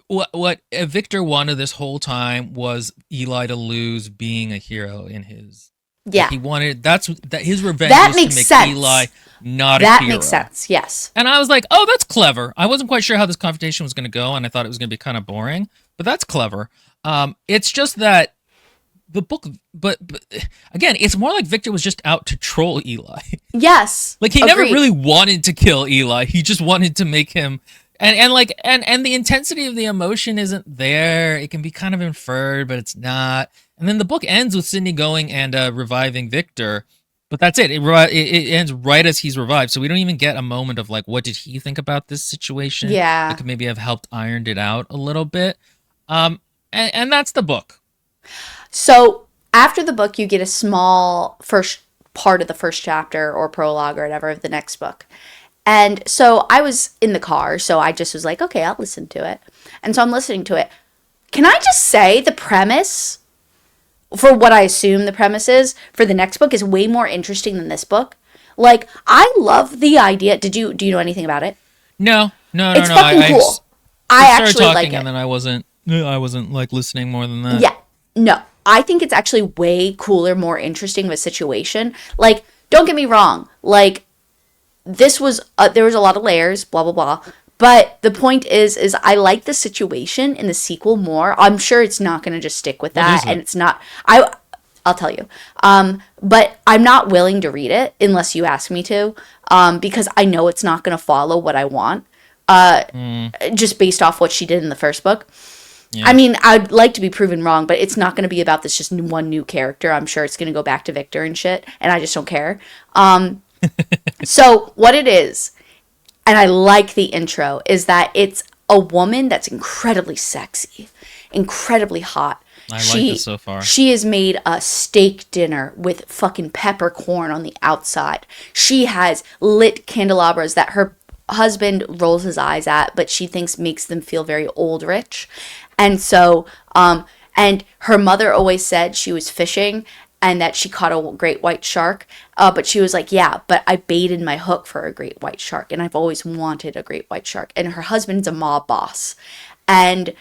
what Victor wanted this whole time was Eli to lose being a hero in his. Like Yeah. he wanted that his revenge That was to makes make sense. Eli not a That hero. makes sense. Yes. And I was like, oh, that's clever. I wasn't quite sure how this confrontation was going to go, and I thought it was going to be kind of boring, but that's clever. It's just that the book, but again, it's more like Victor was just out to troll Eli. Yes. Like he never Agreed. really wanted to kill Eli. He just wanted to make him, and the intensity of the emotion isn't there. It can be kind of inferred, but it's not. And then the book ends with Sydney going and reviving Victor. But that's it. It ends right as he's revived, so we don't even get a moment of like, what did he think about this situation? Yeah. That could maybe have helped ironed it out a little bit. And that's the book. So after the book, you get a small first part of the first chapter or prologue or whatever of the next book. And so I was in the car, so I just was like, okay, I'll listen to it. And so I'm listening to it. Can I just say the premise, for what I assume the premise is, for the next book is way more interesting than this book? Like, I love the idea. Do you know anything about it? No. It's fucking cool. I started actually talking, like it. and then I wasn't like listening more than that. Yeah. No. I think it's actually way cooler, more interesting of a situation. Like, don't get me wrong. Like, this was, there was a lot of layers, blah, blah, blah. But the point is I like the situation in the sequel more. I'm sure it's not going to just stick with that. And it's not, I'll tell you. But I'm not willing to read it unless you ask me to. Because I know it's not going to follow what I want. Just based off what she did in the first book. Yeah. I mean, I'd like to be proven wrong, but it's not going to be about this just one new character. I'm sure it's going to go back to Victor and shit, and I just don't care. So what it is, and I like the intro, is that it's a woman that's incredibly sexy, incredibly hot. I like this so far. She has made a steak dinner with fucking peppercorn on the outside. She has lit candelabras that her husband rolls his eyes at, but she thinks makes them feel very old rich. And so, and her mother always said she was fishing and that she caught a great white shark. But she was like, yeah, but I baited my hook for a great white shark. And I've always wanted a great white shark. And her husband's a mob boss. And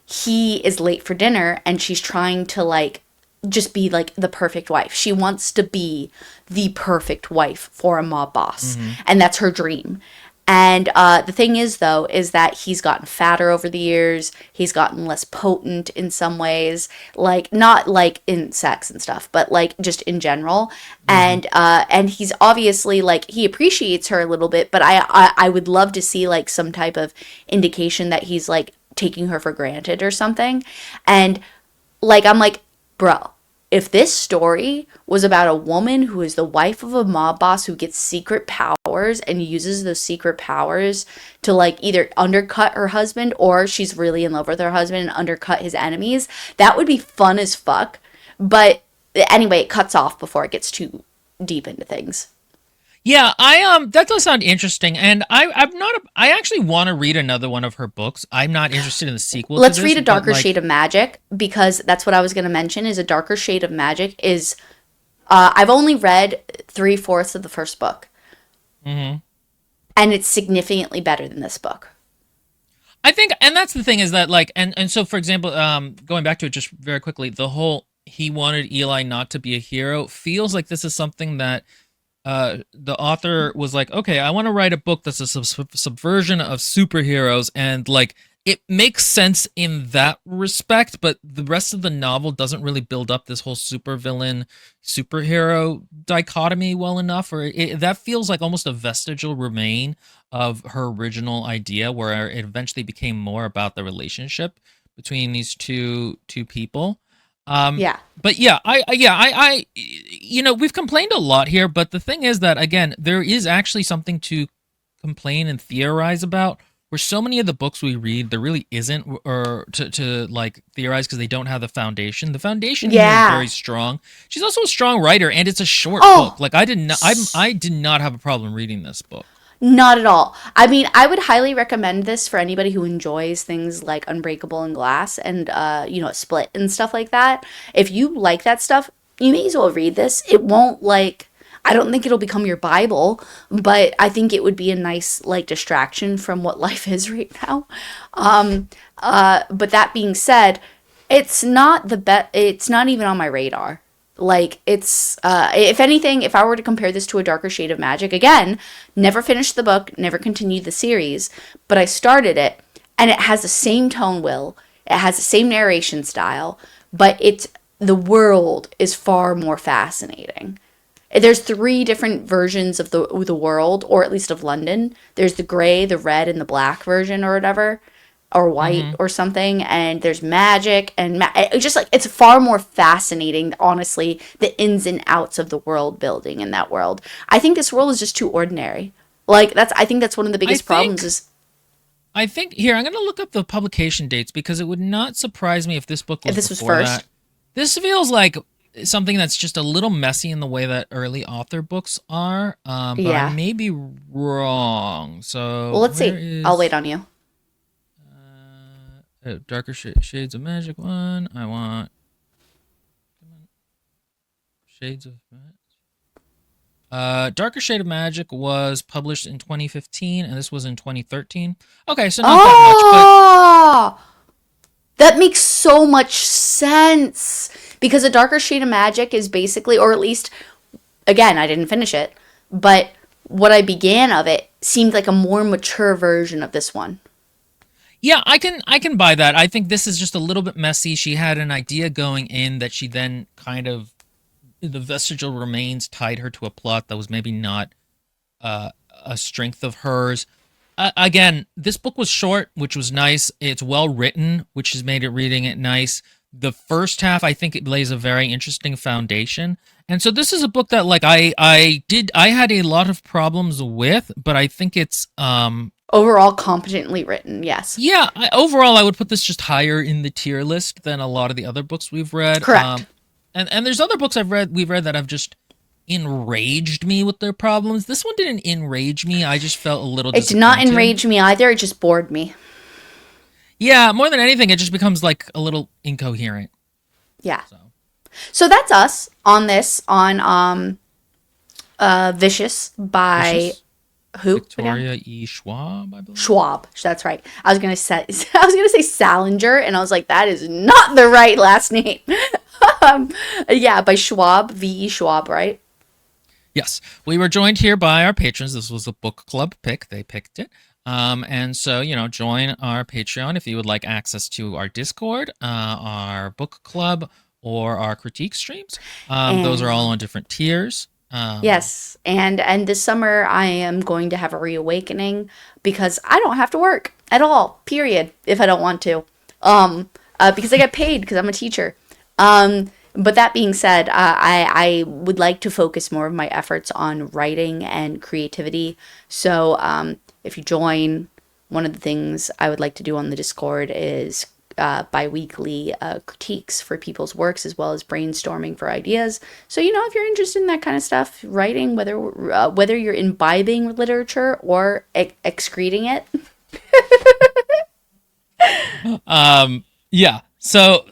he is late for dinner and she's trying to like just be like the perfect wife. She wants to be the perfect wife for a mob boss. Mm-hmm. And that's her dream. And the thing is, though, is that he's gotten fatter over the years. He's gotten less potent in some ways, like not like in sex and stuff, but like just in general. Mm-hmm. And he's obviously like he appreciates her a little bit, but I would love to see like some type of indication that he's like taking her for granted or something. And like I'm like, bro. If this story was about a woman who is the wife of a mob boss who gets secret powers and uses those secret powers to like either undercut her husband or she's really in love with her husband and undercut his enemies, that would be fun as fuck. But anyway, it cuts off before it gets too deep into things. Yeah, I that does sound interesting, and I'm not. I actually want to read another one of her books. I'm not interested in the sequel to Let's this, read A but Darker like, Shade of Magic, because that's what I was going to mention. Is A Darker Shade of Magic is I've only read 3/4 of the first book, mhm. and it's significantly better than this book. I think, and that's the thing is that like, and so for example, going back to it just very quickly, the whole he wanted Eli not to be a hero feels like this is something that the author was like, okay, I want to write a book that's a subversion of superheroes, and like it makes sense in that respect, but the rest of the novel doesn't really build up this whole supervillain superhero dichotomy well enough, or that feels like almost a vestigial remain of her original idea, where it eventually became more about the relationship between these two people. Um, Yeah. but yeah, you know, we've complained a lot here, but the thing is that again, there is actually something to complain and theorize about. Where so many of the books we read, there really isn't, or to like theorize because they don't have the foundation. The foundation here is Yeah. very strong. She's also a strong writer, and it's a short book. Oh, Like I did not have a problem reading this book. not at all. I mean, I would highly recommend this for anybody who enjoys things like Unbreakable and Glass and Split and stuff like that. If you like that stuff, you may as well read this. It won't like I don't think it'll become your Bible, but I think it would be a nice like distraction from what life is right now. But that being said, it's not the best. It's not even on my radar. Like it's if anything, if I were to compare this to A Darker Shade of Magic, again, never finished the book, never continued the series, but I started it, and it has the same tone, will it has the same narration style, but it's the world is far more fascinating. There's three different versions of the world, or at least of London. There's the gray, the red, and the black version, or whatever, or white, Hmm. or something. And there's magic, and it's just like it's far more fascinating, honestly, the ins and outs of the world building in that world. I think this world is just too ordinary. Like I think that's one of the I biggest problems. think Is I think here I'm gonna look up the publication dates because it would not surprise me if this book if was this was before that. first, This feels like something that's just a little messy in the way that early author books are, but I yeah. may be wrong. Well, So let's where see. I'll is wait on you. Darker Shades of Magic one? I want Shades of Magic. Darker Shade of Magic was published in 2015, and this was in 2013. Okay, so not that much, but Oh, that makes so much sense because A Darker Shade of Magic is basically, or at least, again, I didn't finish it, but what I began of it seemed like a more mature version of this one. yeah, I can buy that. I think this is just a little bit messy. She had an idea going in that she then kind of the vestigial remains tied her to a plot that was maybe not uh, a strength of hers. Again, this book was short, which was nice. It's well written, which has made it reading it nice. The first half, I think, it lays a very interesting foundation, and so this is a book that, like, I had a lot of problems with, but I think it's Overall, competently written, yes. yeah. Overall, I would put this just higher in the tier list than a lot of the other books we've read. Correct. And there's other books we've read that have just enraged me with their problems. This one didn't enrage me. I just felt a little It did not disappointed. enrage me either, it just bored me. Yeah, more than anything, it just becomes like a little incoherent. Yeah. So So that's us on this, on Vicious by Vicious, who again? Victoria E. Schwab, I believe. Schwab. That's right. I was gonna say I was gonna say Salinger, and I was like, that is not the right last name. um, yeah, by Schwab, V.E. Schwab, right? Yes, we were joined here by our patrons. This was a book club pick. They picked it. And so, join our Patreon if you would like access to our Discord, our book club, or our critique streams. Those are all And on different tiers. yes, and this summer I am going to have a reawakening because I don't have to work at all. Period. If I don't want to, because I get paid because I'm a teacher. But that being said, I would like to focus more of my efforts on writing and creativity. So if you join, one of the things I would like to do on the Discord is bi-weekly critiques for people's works, as well as brainstorming for ideas. So, you know, if you're interested in that kind of stuff, writing, whether you're imbibing literature or excreting it. Yeah. So,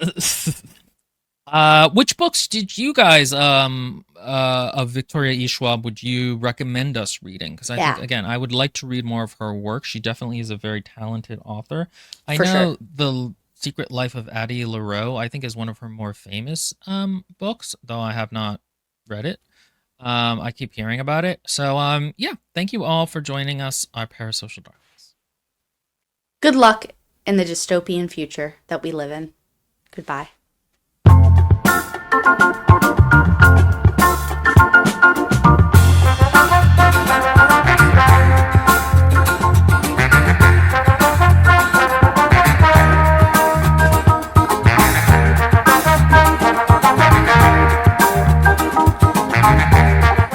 which books did you guys of Victoria E. Schwab would you recommend us reading? Because I think, again, I would like to read more of her work. She definitely is a very talented author. I know The Secret Life of Addie LaRue, I think, is one of her more famous books, though I have not read it. I keep hearing about it. So, yeah, thank you all for joining us, our Parasocial Darkness. Good luck in the dystopian future that we live in. Goodbye.